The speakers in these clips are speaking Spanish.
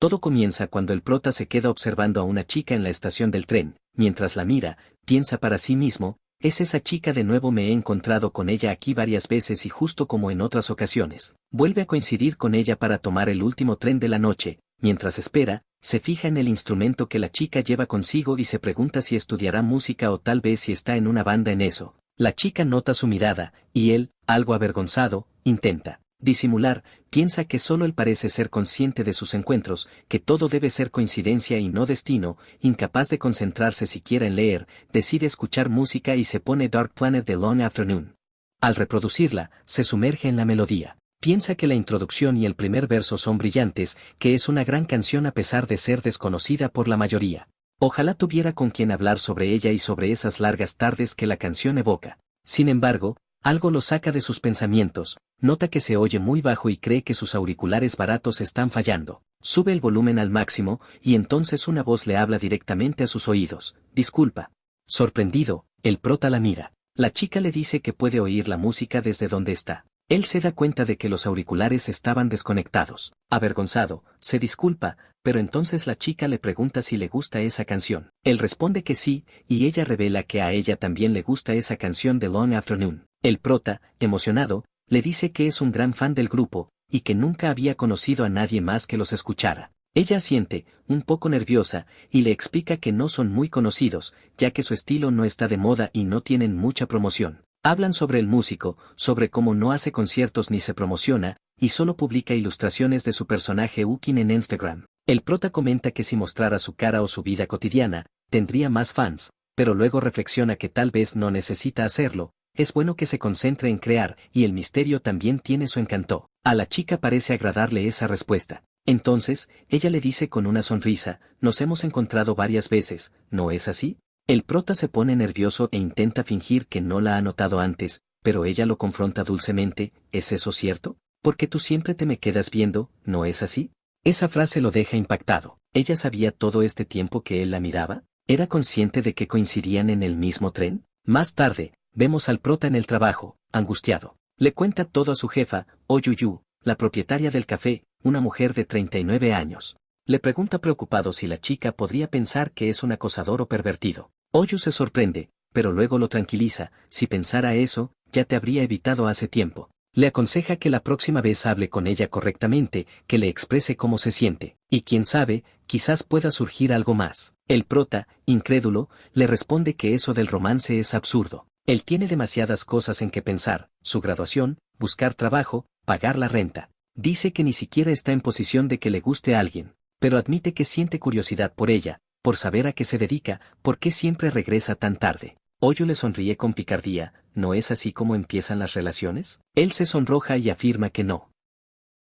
Todo comienza cuando el prota se queda observando a una chica en la estación del tren. Mientras la mira, piensa para sí mismo, es esa chica de nuevo, me he encontrado con ella aquí varias veces y justo como en otras ocasiones. Vuelve a coincidir con ella para tomar el último tren de la noche. Mientras espera, se fija en el instrumento que la chica lleva consigo y se pregunta si estudiará música o tal vez si está en una banda en eso. La chica nota su mirada, y él, algo avergonzado, intenta disimular, piensa que solo él parece ser consciente de sus encuentros, que todo debe ser coincidencia y no destino, incapaz de concentrarse siquiera en leer, decide escuchar música y se pone Dark Planet de Long Afternoon. Al reproducirla, se sumerge en la melodía. Piensa que la introducción y el primer verso son brillantes, que es una gran canción a pesar de ser desconocida por la mayoría. Ojalá tuviera con quien hablar sobre ella y sobre esas largas tardes que la canción evoca. Sin embargo, algo lo saca de sus pensamientos, nota que se oye muy bajo y cree que sus auriculares baratos están fallando. Sube el volumen al máximo, y entonces una voz le habla directamente a sus oídos. Disculpa. Sorprendido, el prota la mira. La chica le dice que puede oír la música desde donde está. Él se da cuenta de que los auriculares estaban desconectados. Avergonzado, se disculpa, pero entonces la chica le pregunta si le gusta esa canción. Él responde que sí, y ella revela que a ella también le gusta esa canción de Long Afternoon. El prota, emocionado, le dice que es un gran fan del grupo, y que nunca había conocido a nadie más que los escuchara. Ella asiente, un poco nerviosa, y le explica que no son muy conocidos, ya que su estilo no está de moda y no tienen mucha promoción. Hablan sobre el músico, sobre cómo no hace conciertos ni se promociona, y solo publica ilustraciones de su personaje Ukin en Instagram. El prota comenta que si mostrara su cara o su vida cotidiana, tendría más fans, pero luego reflexiona que tal vez no necesita hacerlo, es bueno que se concentre en crear, y el misterio también tiene su encanto. A la chica parece agradarle esa respuesta. Entonces, ella le dice con una sonrisa, nos hemos encontrado varias veces, ¿no es así? El prota se pone nervioso e intenta fingir que no la ha notado antes, pero ella lo confronta dulcemente, ¿es eso cierto? Porque tú siempre te me quedas viendo, ¿no es así? Esa frase lo deja impactado. ¿Ella sabía todo este tiempo que él la miraba? ¿Era consciente de que coincidían en el mismo tren? Más tarde, vemos al prota en el trabajo, angustiado. Le cuenta todo a su jefa, Oyuyu, la propietaria del café, una mujer de 39 años. Le pregunta preocupado si la chica podría pensar que es un acosador o pervertido. Oyu se sorprende, pero luego lo tranquiliza, si pensara eso, ya te habría evitado hace tiempo. Le aconseja que la próxima vez hable con ella correctamente, que le exprese cómo se siente, y quién sabe, quizás pueda surgir algo más. El prota, incrédulo, le responde que eso del romance es absurdo. Él tiene demasiadas cosas en que pensar, su graduación, buscar trabajo, pagar la renta. Dice que ni siquiera está en posición de que le guste a alguien, pero admite que siente curiosidad por ella, por saber a qué se dedica, por qué siempre regresa tan tarde. Oyu le sonríe con picardía, ¿no es así como empiezan las relaciones? Él se sonroja y afirma que no.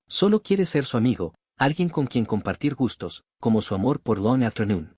Solo quiere ser su amigo, alguien con quien compartir gustos, como su amor por Long Afternoon.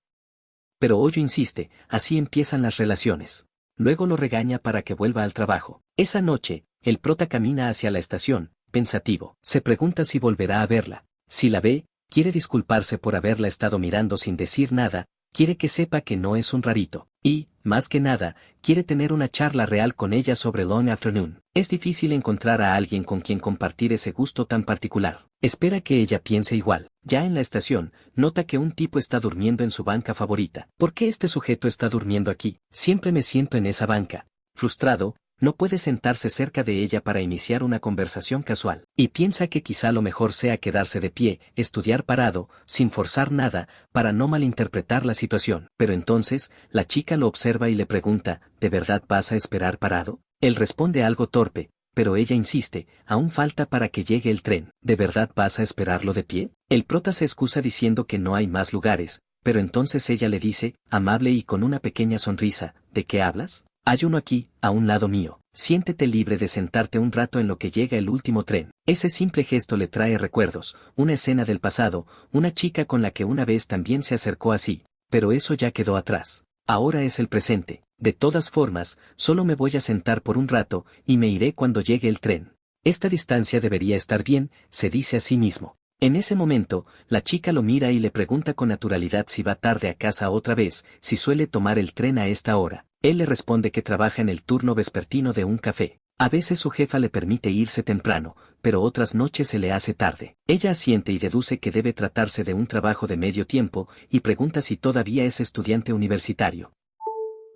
Pero Oyu insiste, así empiezan las relaciones. Luego lo regaña para que vuelva al trabajo. Esa noche, el prota camina hacia la estación, pensativo. Se pregunta si volverá a verla. Si la ve, quiere disculparse por haberla estado mirando sin decir nada, quiere que sepa que no es un rarito. Y, más que nada, quiere tener una charla real con ella sobre Long Afternoon. Es difícil encontrar a alguien con quien compartir ese gusto tan particular. Espera que ella piense igual. Ya en la estación, nota que un tipo está durmiendo en su banca favorita. ¿Por qué este sujeto está durmiendo aquí? Siempre me siento en esa banca. Frustrado, no puede sentarse cerca de ella para iniciar una conversación casual, y piensa que quizá lo mejor sea quedarse de pie, estudiar parado, sin forzar nada, para no malinterpretar la situación. Pero entonces, la chica lo observa y le pregunta, ¿de verdad vas a esperar parado? Él responde algo torpe, pero ella insiste, aún falta para que llegue el tren. ¿De verdad vas a esperarlo de pie? El prota se excusa diciendo que no hay más lugares, pero entonces ella le dice, amable y con una pequeña sonrisa, ¿de qué hablas? Hay uno aquí, a un lado mío. Siéntete libre de sentarte un rato en lo que llega el último tren. Ese simple gesto le trae recuerdos, una escena del pasado, una chica con la que una vez también se acercó así, pero eso ya quedó atrás. Ahora es el presente. De todas formas, solo me voy a sentar por un rato, y me iré cuando llegue el tren. Esta distancia debería estar bien, se dice a sí mismo. En ese momento, la chica lo mira y le pregunta con naturalidad si va tarde a casa otra vez, si suele tomar el tren a esta hora. Él le responde que trabaja en el turno vespertino de un café. A veces su jefa le permite irse temprano, pero otras noches se le hace tarde. Ella asiente y deduce que debe tratarse de un trabajo de medio tiempo, y pregunta si todavía es estudiante universitario.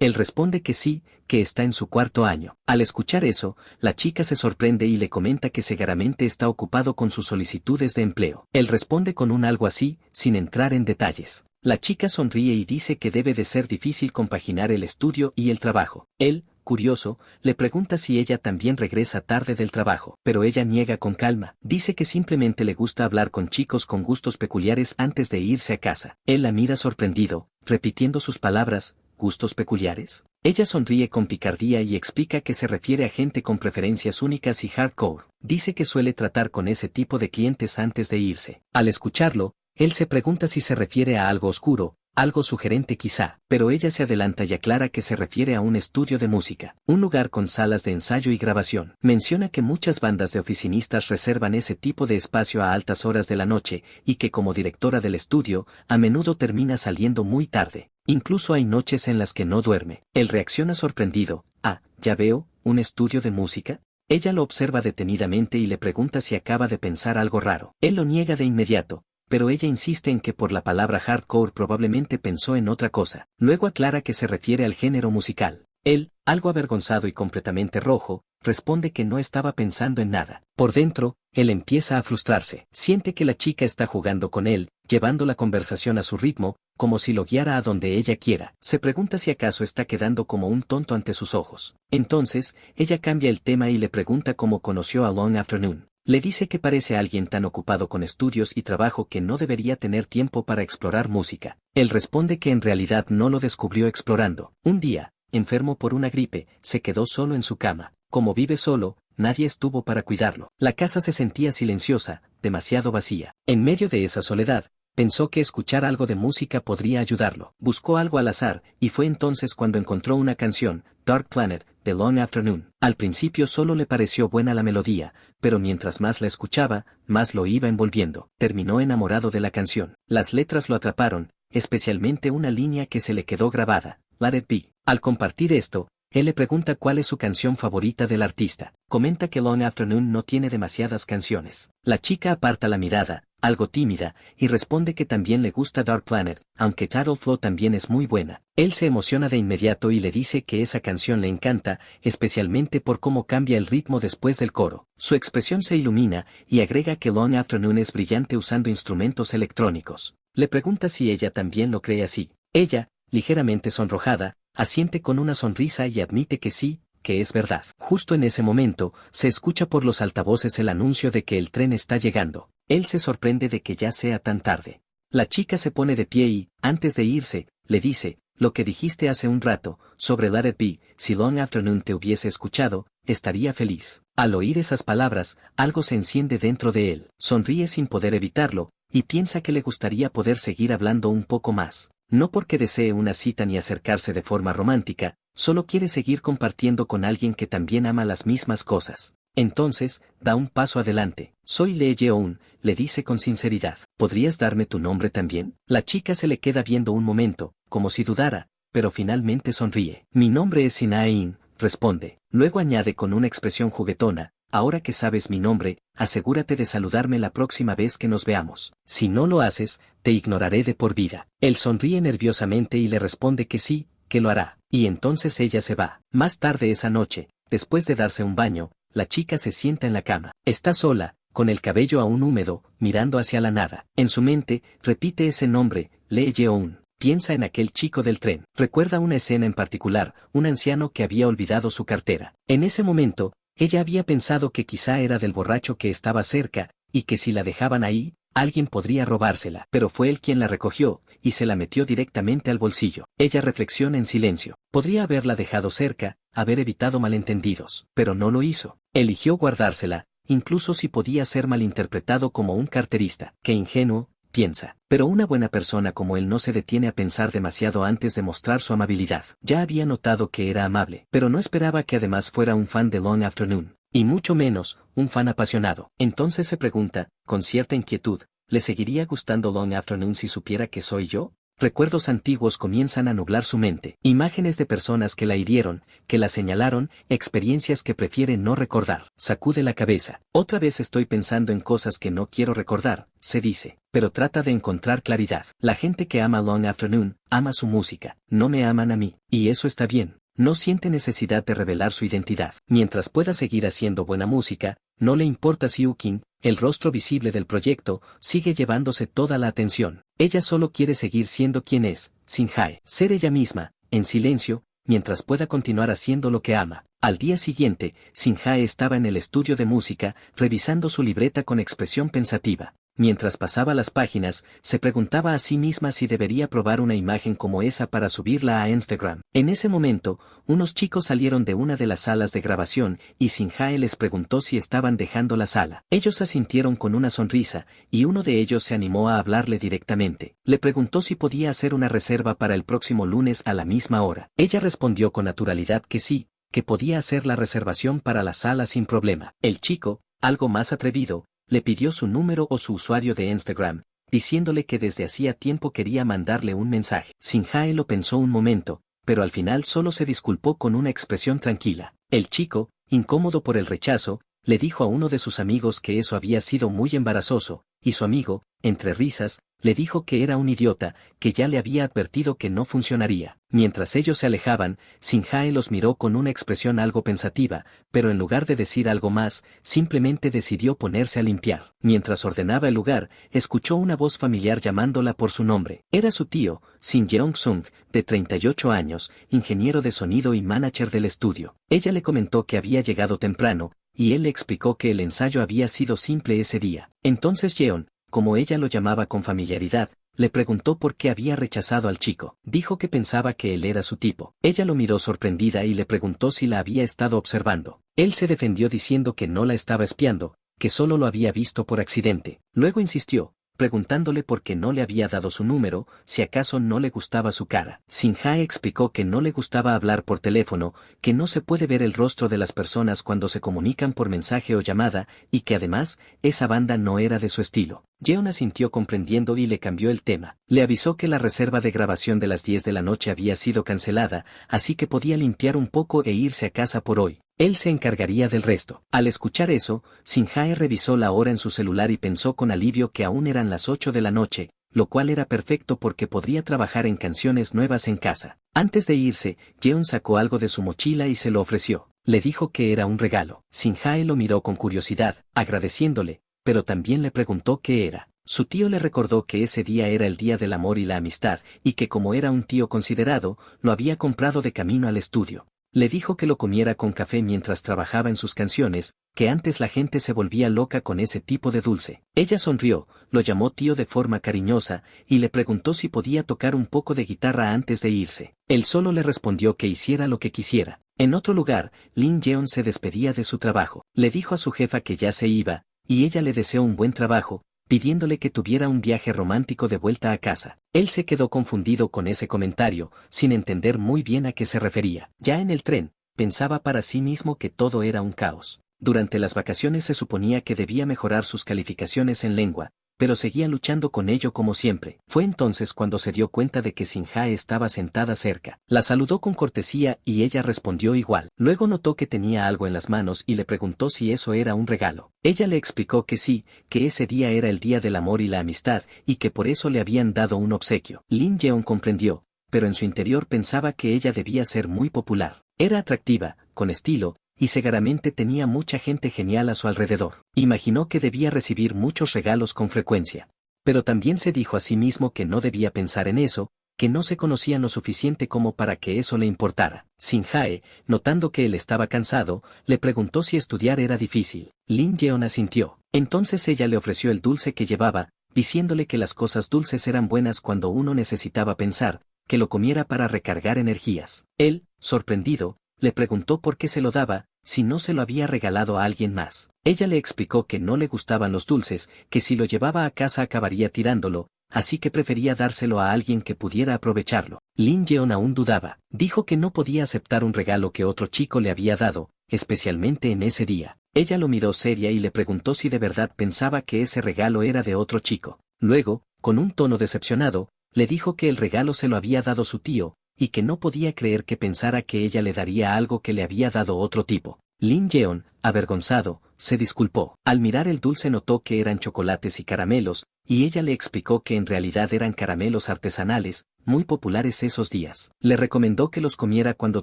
Él responde que sí, que está en su cuarto año. Al escuchar eso, la chica se sorprende y le comenta que seguramente está ocupado con sus solicitudes de empleo. Él responde con un algo así, sin entrar en detalles. La chica sonríe y dice que debe de ser difícil compaginar el estudio y el trabajo. Él, curioso, le pregunta si ella también regresa tarde del trabajo, pero ella niega con calma. Dice que simplemente le gusta hablar con chicos con gustos peculiares antes de irse a casa. Él la mira sorprendido, repitiendo sus palabras, ¿gustos peculiares? Ella sonríe con picardía y explica que se refiere a gente con preferencias únicas y hardcore. Dice que suele tratar con ese tipo de clientes antes de irse. Al escucharlo, él se pregunta si se refiere a algo oscuro, algo sugerente quizá, pero ella se adelanta y aclara que se refiere a un estudio de música, un lugar con salas de ensayo y grabación. Menciona que muchas bandas de oficinistas reservan ese tipo de espacio a altas horas de la noche, y que como directora del estudio, a menudo termina saliendo muy tarde. Incluso hay noches en las que no duerme. Él reacciona sorprendido. Ah, ya veo, ¿un estudio de música? Ella lo observa detenidamente y le pregunta si acaba de pensar algo raro. Él lo niega de inmediato, pero ella insiste en que por la palabra hardcore probablemente pensó en otra cosa. Luego aclara que se refiere al género musical. Él, algo avergonzado y completamente rojo, responde que no estaba pensando en nada. Por dentro, él empieza a frustrarse. Siente que la chica está jugando con él, llevando la conversación a su ritmo, como si lo guiara a donde ella quiera. Se pregunta si acaso está quedando como un tonto ante sus ojos. Entonces, ella cambia el tema y le pregunta cómo conoció a Long Afternoon. Le dice que parece alguien tan ocupado con estudios y trabajo que no debería tener tiempo para explorar música. Él responde que en realidad no lo descubrió explorando. Un día, enfermo por una gripe, se quedó solo en su cama. Como vive solo, nadie estuvo para cuidarlo. La casa se sentía silenciosa, demasiado vacía. En medio de esa soledad, pensó que escuchar algo de música podría ayudarlo. Buscó algo al azar, y fue entonces cuando encontró una canción, Dark Planet, de Long Afternoon. Al principio solo le pareció buena la melodía, pero mientras más la escuchaba, más lo iba envolviendo. Terminó enamorado de la canción. Las letras lo atraparon, especialmente una línea que se le quedó grabada, Let It Be. Al compartir esto, él le pregunta cuál es su canción favorita del artista. Comenta que Long Afternoon no tiene demasiadas canciones. La chica aparta la mirada, algo tímida, y responde que también le gusta Dark Planet, aunque Tidal Flow también es muy buena. Él se emociona de inmediato y le dice que esa canción le encanta, especialmente por cómo cambia el ritmo después del coro. Su expresión se ilumina, y agrega que Long Afternoon es brillante usando instrumentos electrónicos. Le pregunta si ella también lo cree así. Ella, ligeramente sonrojada, asiente con una sonrisa y admite que sí, que es verdad. Justo en ese momento, se escucha por los altavoces el anuncio de que el tren está llegando. Él se sorprende de que ya sea tan tarde. La chica se pone de pie y, antes de irse, le dice, lo que dijiste hace un rato, sobre Let It Be, si Long Afternoon te hubiese escuchado, estaría feliz. Al oír esas palabras, algo se enciende dentro de él. Sonríe sin poder evitarlo, y piensa que le gustaría poder seguir hablando un poco más. No porque desee una cita ni acercarse de forma romántica, solo quiere seguir compartiendo con alguien que también ama las mismas cosas. Entonces, da un paso adelante. Soy Lee Jeon, le dice con sinceridad. ¿Podrías darme tu nombre también? La chica se le queda viendo un momento, como si dudara, pero finalmente sonríe. Mi nombre es Sinae-in, responde. Luego añade con una expresión juguetona, ahora que sabes mi nombre, asegúrate de saludarme la próxima vez que nos veamos. Si no lo haces, te ignoraré de por vida. Él sonríe nerviosamente y le responde que sí, que lo hará. Y entonces ella se va. Más tarde esa noche, después de darse un baño, la chica se sienta en la cama. Está sola, con el cabello aún húmedo, mirando hacia la nada. En su mente, repite ese nombre, Lee Jeon. Piensa en aquel chico del tren. Recuerda una escena en particular, un anciano que había olvidado su cartera. En ese momento, ella había pensado que quizá era del borracho que estaba cerca, y que si la dejaban ahí, alguien podría robársela. Pero fue él quien la recogió, y se la metió directamente al bolsillo. Ella reflexiona en silencio. Podría haberla dejado cerca, haber evitado malentendidos. Pero no lo hizo. Eligió guardársela, incluso si podía ser malinterpretado como un carterista. Qué ingenuo, piensa. Pero una buena persona como él no se detiene a pensar demasiado antes de mostrar su amabilidad. Ya había notado que era amable, pero no esperaba que además fuera un fan de Long Afternoon. Y mucho menos, un fan apasionado. Entonces se pregunta, con cierta inquietud, ¿le seguiría gustando Long Afternoon si supiera que soy yo? Recuerdos antiguos comienzan a nublar su mente. Imágenes de personas que la hirieron, que la señalaron, experiencias que prefiere no recordar. Sacude la cabeza. Otra vez estoy pensando en cosas que no quiero recordar, se dice, pero trata de encontrar claridad. La gente que ama Long Afternoon, ama su música, no me aman a mí, y eso está bien. No siente necesidad de revelar su identidad. Mientras pueda seguir haciendo buena música, no le importa si Ukin, el rostro visible del proyecto, sigue llevándose toda la atención. Ella solo quiere seguir siendo quien es, sin Hae. Ser ella misma, en silencio, mientras pueda continuar haciendo lo que ama. Al día siguiente, Sinhae estaba en el estudio de música, revisando su libreta con expresión pensativa. Mientras pasaba las páginas, se preguntaba a sí misma si debería probar una imagen como esa para subirla a Instagram. En ese momento, unos chicos salieron de una de las salas de grabación y Sinhae les preguntó si estaban dejando la sala. Ellos asintieron con una sonrisa, y uno de ellos se animó a hablarle directamente. Le preguntó si podía hacer una reserva para el próximo lunes a la misma hora. Ella respondió con naturalidad que sí, que podía hacer la reservación para la sala sin problema. El chico, algo más atrevido, le pidió su número o su usuario de Instagram, diciéndole que desde hacía tiempo quería mandarle un mensaje. Sinhae lo pensó un momento, pero al final solo se disculpó con una expresión tranquila. El chico, incómodo por el rechazo, le dijo a uno de sus amigos que eso había sido muy embarazoso, y su amigo, entre risas, le dijo que era un idiota, que ya le había advertido que no funcionaría. Mientras ellos se alejaban, Sinhae los miró con una expresión algo pensativa, pero en lugar de decir algo más, simplemente decidió ponerse a limpiar. Mientras ordenaba el lugar, escuchó una voz familiar llamándola por su nombre. Era su tío, Shin Jeong-sung, de 38 años, ingeniero de sonido y manager del estudio. Ella le comentó que había llegado temprano, y él le explicó que el ensayo había sido simple ese día. Entonces Jeon, como ella lo llamaba con familiaridad, le preguntó por qué había rechazado al chico. Dijo que pensaba que él era su tipo. Ella lo miró sorprendida y le preguntó si la había estado observando. Él se defendió diciendo que no la estaba espiando, que solo lo había visto por accidente. Luego insistió, preguntándole por qué no le había dado su número, si acaso no le gustaba su cara. Sinhae explicó que no le gustaba hablar por teléfono, que no se puede ver el rostro de las personas cuando se comunican por mensaje o llamada, y que además, esa banda no era de su estilo. Jeon asintió comprendiendo y le cambió el tema. Le avisó que la reserva de grabación de las 10 de la noche había sido cancelada, así que podía limpiar un poco e irse a casa por hoy. Él se encargaría del resto. Al escuchar eso, Sinhae revisó la hora en su celular y pensó con alivio que aún eran las 8 de la noche, lo cual era perfecto porque podría trabajar en canciones nuevas en casa. Antes de irse, Jeon sacó algo de su mochila y se lo ofreció. Le dijo que era un regalo. Sinhae lo miró con curiosidad, agradeciéndole, pero también le preguntó qué era. Su tío le recordó que ese día era el día del amor y la amistad, y que como era un tío considerado, lo había comprado de camino al estudio. Le dijo que lo comiera con café mientras trabajaba en sus canciones, que antes la gente se volvía loca con ese tipo de dulce. Ella sonrió, lo llamó tío de forma cariñosa, y le preguntó si podía tocar un poco de guitarra antes de irse. Él solo le respondió que hiciera lo que quisiera. En otro lugar, Lin Jeon se despedía de su trabajo. Le dijo a su jefa que ya se iba, y ella le deseó un buen trabajo, pidiéndole que tuviera un viaje romántico de vuelta a casa. Él se quedó confundido con ese comentario, sin entender muy bien a qué se refería. Ya en el tren, pensaba para sí mismo que todo era un caos. Durante las vacaciones se suponía que debía mejorar sus calificaciones en lengua, pero seguía luchando con ello como siempre. Fue entonces cuando se dio cuenta de que Sinhae estaba sentada cerca. La saludó con cortesía y ella respondió igual. Luego notó que tenía algo en las manos y le preguntó si eso era un regalo. Ella le explicó que sí, que ese día era el día del amor y la amistad, y que por eso le habían dado un obsequio. Lin Jeon comprendió, pero en su interior pensaba que ella debía ser muy popular. Era atractiva, con estilo, y seguramente tenía mucha gente genial a su alrededor. Imaginó que debía recibir muchos regalos con frecuencia. Pero también se dijo a sí mismo que no debía pensar en eso, que no se conocían lo suficiente como para que eso le importara. Sinhae, notando que él estaba cansado, le preguntó si estudiar era difícil. Lin Jeon asintió. Entonces ella le ofreció el dulce que llevaba, diciéndole que las cosas dulces eran buenas cuando uno necesitaba pensar, que lo comiera para recargar energías. Él, sorprendido, le preguntó por qué se lo daba, si no se lo había regalado a alguien más. Ella le explicó que no le gustaban los dulces, que si lo llevaba a casa acabaría tirándolo, así que prefería dárselo a alguien que pudiera aprovecharlo. Lin Jeon aún dudaba. Dijo que no podía aceptar un regalo que otro chico le había dado, especialmente en ese día. Ella lo miró seria y le preguntó si de verdad pensaba que ese regalo era de otro chico. Luego, con un tono decepcionado, le dijo que el regalo se lo había dado su tío, y que no podía creer que pensara que ella le daría algo que le había dado otro tipo. Lin Yeon, avergonzado, se disculpó. Al mirar el dulce notó que eran chocolates y caramelos, y ella le explicó que en realidad eran caramelos artesanales, muy populares esos días. Le recomendó que los comiera cuando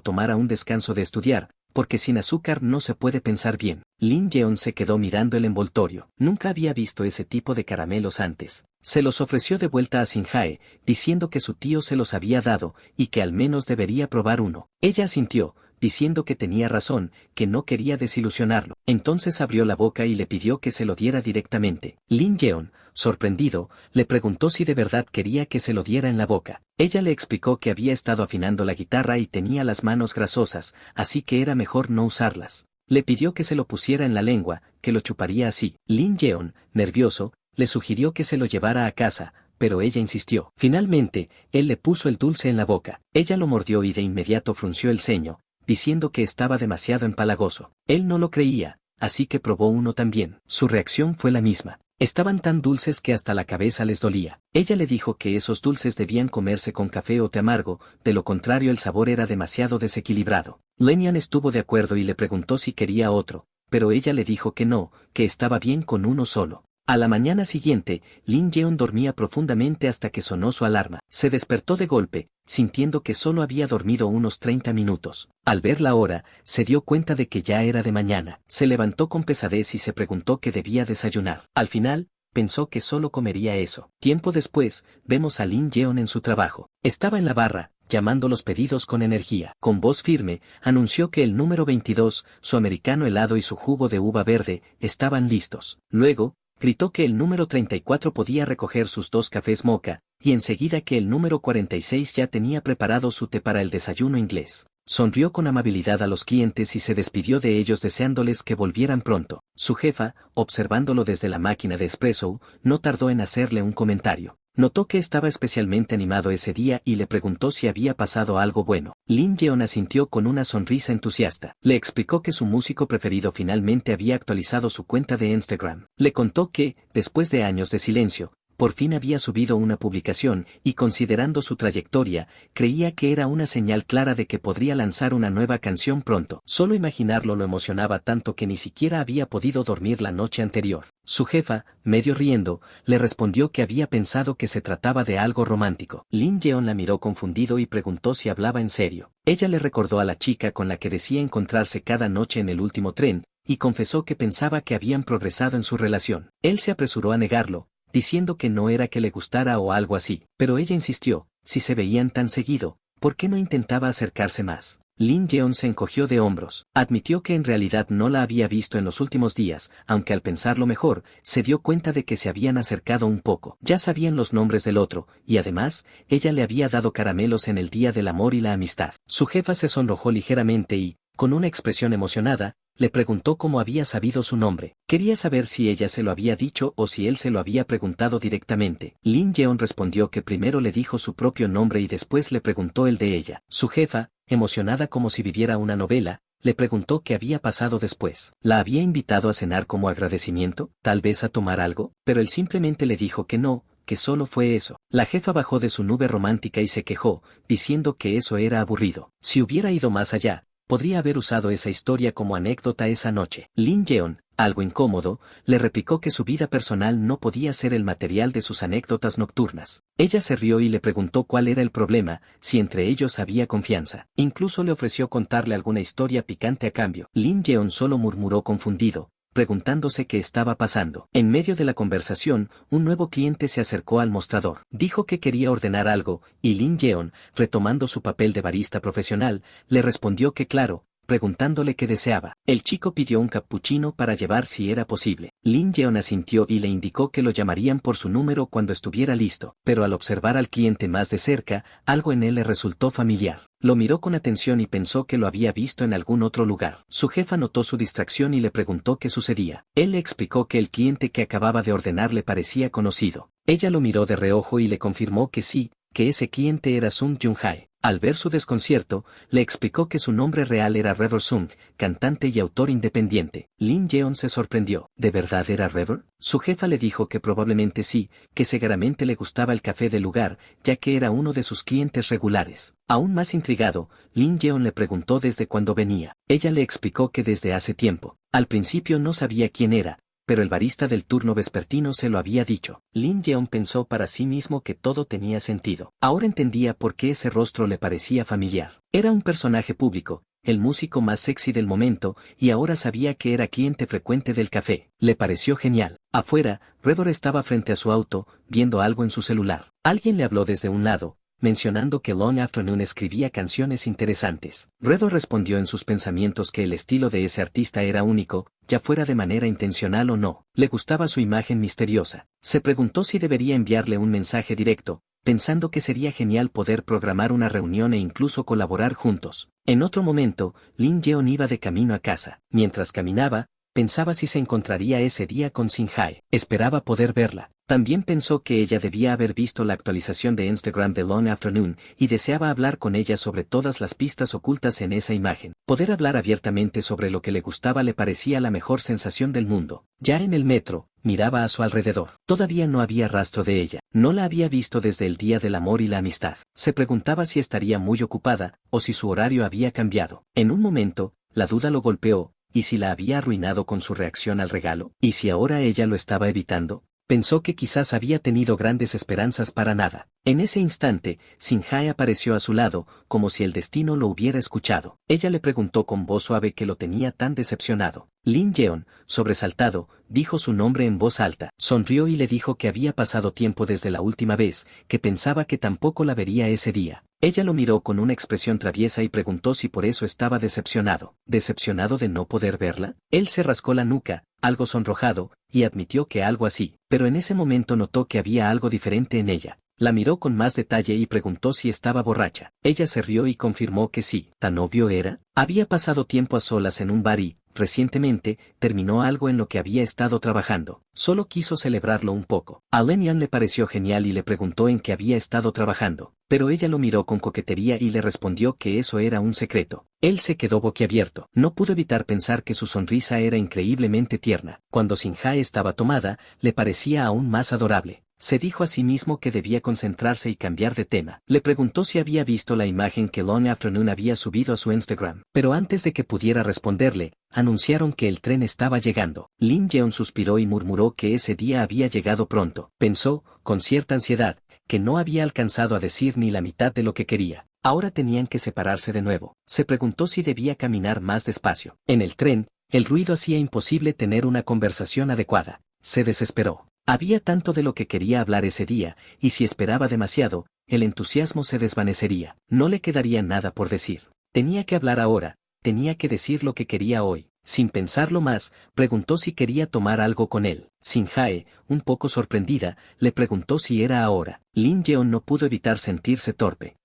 tomara un descanso de estudiar, porque sin azúcar no se puede pensar bien. Lin Yeon se quedó mirando el envoltorio. Nunca había visto ese tipo de caramelos antes. Se los ofreció de vuelta a Sinjae, diciendo que su tío se los había dado, y que al menos debería probar uno. Ella asintió, diciendo que tenía razón, que no quería desilusionarlo. Entonces abrió la boca y le pidió que se lo diera directamente. Lin Yeon, sorprendido, le preguntó si de verdad quería que se lo diera en la boca. Ella le explicó que había estado afinando la guitarra y tenía las manos grasosas, así que era mejor no usarlas. Le pidió que se lo pusiera en la lengua, que lo chuparía así. Lin Yeon, nervioso, le sugirió que se lo llevara a casa, pero ella insistió. Finalmente, él le puso el dulce en la boca. Ella lo mordió y de inmediato frunció el ceño, diciendo que estaba demasiado empalagoso. Él no lo creía, así que probó uno también. Su reacción fue la misma. Estaban tan dulces que hasta la cabeza les dolía. Ella le dijo que esos dulces debían comerse con café o té amargo, de lo contrario el sabor era demasiado desequilibrado. Lenian estuvo de acuerdo y le preguntó si quería otro, pero ella le dijo que no, que estaba bien con uno solo. A la mañana siguiente, Lin Yeon dormía profundamente hasta que sonó su alarma. Se despertó de golpe, sintiendo que solo había dormido unos 30 minutos. Al ver la hora, se dio cuenta de que ya era de mañana. Se levantó con pesadez y se preguntó qué debía desayunar. Al final, pensó que solo comería eso. Tiempo después, vemos a Lin Yeon en su trabajo. Estaba en la barra, llamando los pedidos con energía. Con voz firme, anunció que el número 22, su americano helado y su jugo de uva verde, estaban listos. Luego, gritó que el número 34 podía recoger sus 2 cafés mocha, y enseguida que el número 46 ya tenía preparado su té para el desayuno inglés. Sonrió con amabilidad a los clientes y se despidió de ellos deseándoles que volvieran pronto. Su jefa, observándolo desde la máquina de espresso, no tardó en hacerle un comentario. Notó que estaba especialmente animado ese día y le preguntó si había pasado algo bueno. Lin Yeon asintió con una sonrisa entusiasta. Le explicó que su músico preferido finalmente había actualizado su cuenta de Instagram. Le contó que, después de años de silencio, por fin había subido una publicación y considerando su trayectoria, creía que era una señal clara de que podría lanzar una nueva canción pronto. Solo imaginarlo lo emocionaba tanto que ni siquiera había podido dormir la noche anterior. Su jefa, medio riendo, le respondió que había pensado que se trataba de algo romántico. Lin Yeon la miró confundido y preguntó si hablaba en serio. Ella le recordó a la chica con la que decía encontrarse cada noche en el último tren, y confesó que pensaba que habían progresado en su relación. Él se apresuró a negarlo, diciendo que no era que le gustara o algo así, pero ella insistió, si se veían tan seguido, ¿por qué no intentaba acercarse más? Lin Yeon se encogió de hombros, admitió que en realidad no la había visto en los últimos días, aunque al pensarlo mejor, se dio cuenta de que se habían acercado un poco. Ya sabían los nombres del otro, y además, ella le había dado caramelos en el Día del Amor y la Amistad. Su jefa se sonrojó ligeramente y, con una expresión emocionada, le preguntó cómo había sabido su nombre. Quería saber si ella se lo había dicho o si él se lo había preguntado directamente. Lin Yeon respondió que primero le dijo su propio nombre y después le preguntó el de ella. Su jefa, emocionada como si viviera una novela, le preguntó qué había pasado después. ¿La había invitado a cenar como agradecimiento? ¿Tal vez a tomar algo? Pero él simplemente le dijo que no, que solo fue eso. La jefa bajó de su nube romántica y se quejó, diciendo que eso era aburrido. Si hubiera ido más allá, podría haber usado esa historia como anécdota esa noche. Lin Yeon, algo incómodo, le replicó que su vida personal no podía ser el material de sus anécdotas nocturnas. Ella se rió y le preguntó cuál era el problema, si entre ellos había confianza. Incluso le ofreció contarle alguna historia picante a cambio. Lin Yeon solo murmuró confundido, preguntándose qué estaba pasando. En medio de la conversación, un nuevo cliente se acercó al mostrador. Dijo que quería ordenar algo, y Lin Yeon, retomando su papel de barista profesional, le respondió que claro, preguntándole qué deseaba. El chico pidió un cappuccino para llevar si era posible. Lin Yeon asintió y le indicó que lo llamarían por su número cuando estuviera listo, pero al observar al cliente más de cerca, algo en él le resultó familiar. Lo miró con atención y pensó que lo había visto en algún otro lugar. Su jefa notó su distracción y le preguntó qué sucedía. Él le explicó que el cliente que acababa de ordenar le parecía conocido. Ella lo miró de reojo y le confirmó que sí, que ese cliente era Sung Jung Hae. Al ver su desconcierto, le explicó que su nombre real era Rever Sung, cantante y autor independiente. Lin Yeon se sorprendió. ¿De verdad era Rever? Su jefa le dijo que probablemente sí, que seguramente le gustaba el café del lugar, ya que era uno de sus clientes regulares. Aún más intrigado, Lin Yeon le preguntó desde cuándo venía. Ella le explicó que desde hace tiempo. Al principio no sabía quién era, pero el barista del turno vespertino se lo había dicho. Lin Yeon pensó para sí mismo que todo tenía sentido. Ahora entendía por qué ese rostro le parecía familiar. Era un personaje público, el músico más sexy del momento, y ahora sabía que era cliente frecuente del café. Le pareció genial. Afuera, Redor estaba frente a su auto, viendo algo en su celular. Alguien le habló desde un lado, mencionando que Long Afternoon escribía canciones interesantes. Redo respondió en sus pensamientos que el estilo de ese artista era único, ya fuera de manera intencional o no. Le gustaba su imagen misteriosa. Se preguntó si debería enviarle un mensaje directo, pensando que sería genial poder programar una reunión e incluso colaborar juntos. En otro momento, Lin Yeon iba de camino a casa. Mientras caminaba, pensaba si se encontraría ese día con Sin-Hae. Esperaba poder verla. También pensó que ella debía haber visto la actualización de Instagram de Long Afternoon y deseaba hablar con ella sobre todas las pistas ocultas en esa imagen. Poder hablar abiertamente sobre lo que le gustaba le parecía la mejor sensación del mundo. Ya en el metro, miraba a su alrededor. Todavía no había rastro de ella. No la había visto desde el día del amor y la amistad. Se preguntaba si estaría muy ocupada o si su horario había cambiado. En un momento, la duda lo golpeó. ¿Y si la había arruinado con su reacción al regalo? ¿Y si ahora ella lo estaba evitando? Pensó que quizás había tenido grandes esperanzas para nada. En ese instante, Sin-Hae apareció a su lado, como si el destino lo hubiera escuchado. Ella le preguntó con voz suave qué lo tenía tan decepcionado. Lin Yeon, sobresaltado, dijo su nombre en voz alta. Sonrió y le dijo que había pasado tiempo desde la última vez, que pensaba que tampoco la vería ese día. Ella lo miró con una expresión traviesa y preguntó si por eso estaba decepcionado. ¿Decepcionado de no poder verla? Él se rascó la nuca, algo sonrojado, y admitió que algo así, pero en ese momento notó que había algo diferente en ella. La miró con más detalle y preguntó si estaba borracha. Ella se rió y confirmó que sí. ¿Tan obvio era? Había pasado tiempo a solas en un bar y, recientemente, terminó algo en lo que había estado trabajando. Solo quiso celebrarlo un poco. A Lenian le pareció genial y le preguntó en qué había estado trabajando, pero ella lo miró con coquetería y le respondió que eso era un secreto. Él se quedó boquiabierto. No pudo evitar pensar que su sonrisa era increíblemente tierna. Cuando Sin-Hae estaba tomada, le parecía aún más adorable. Se dijo a sí mismo que debía concentrarse y cambiar de tema. Le preguntó si había visto la imagen que Long Afternoon había subido a su Instagram. Pero antes de que pudiera responderle, anunciaron que el tren estaba llegando. Lin Yeon suspiró y murmuró que ese día había llegado pronto. Pensó, con cierta ansiedad, que no había alcanzado a decir ni la mitad de lo que quería. Ahora tenían que separarse de nuevo. Se preguntó si debía caminar más despacio. En el tren, el ruido hacía imposible tener una conversación adecuada. Se desesperó. Había tanto de lo que quería hablar ese día, y si esperaba demasiado, el entusiasmo se desvanecería. No le quedaría nada por decir. Tenía que hablar ahora, tenía que decir lo que quería hoy. Sin pensarlo más, preguntó si quería tomar algo con él. Sin-Hae, un poco sorprendida, le preguntó si era ahora. Lin Yeon no pudo evitar sentirse torpe.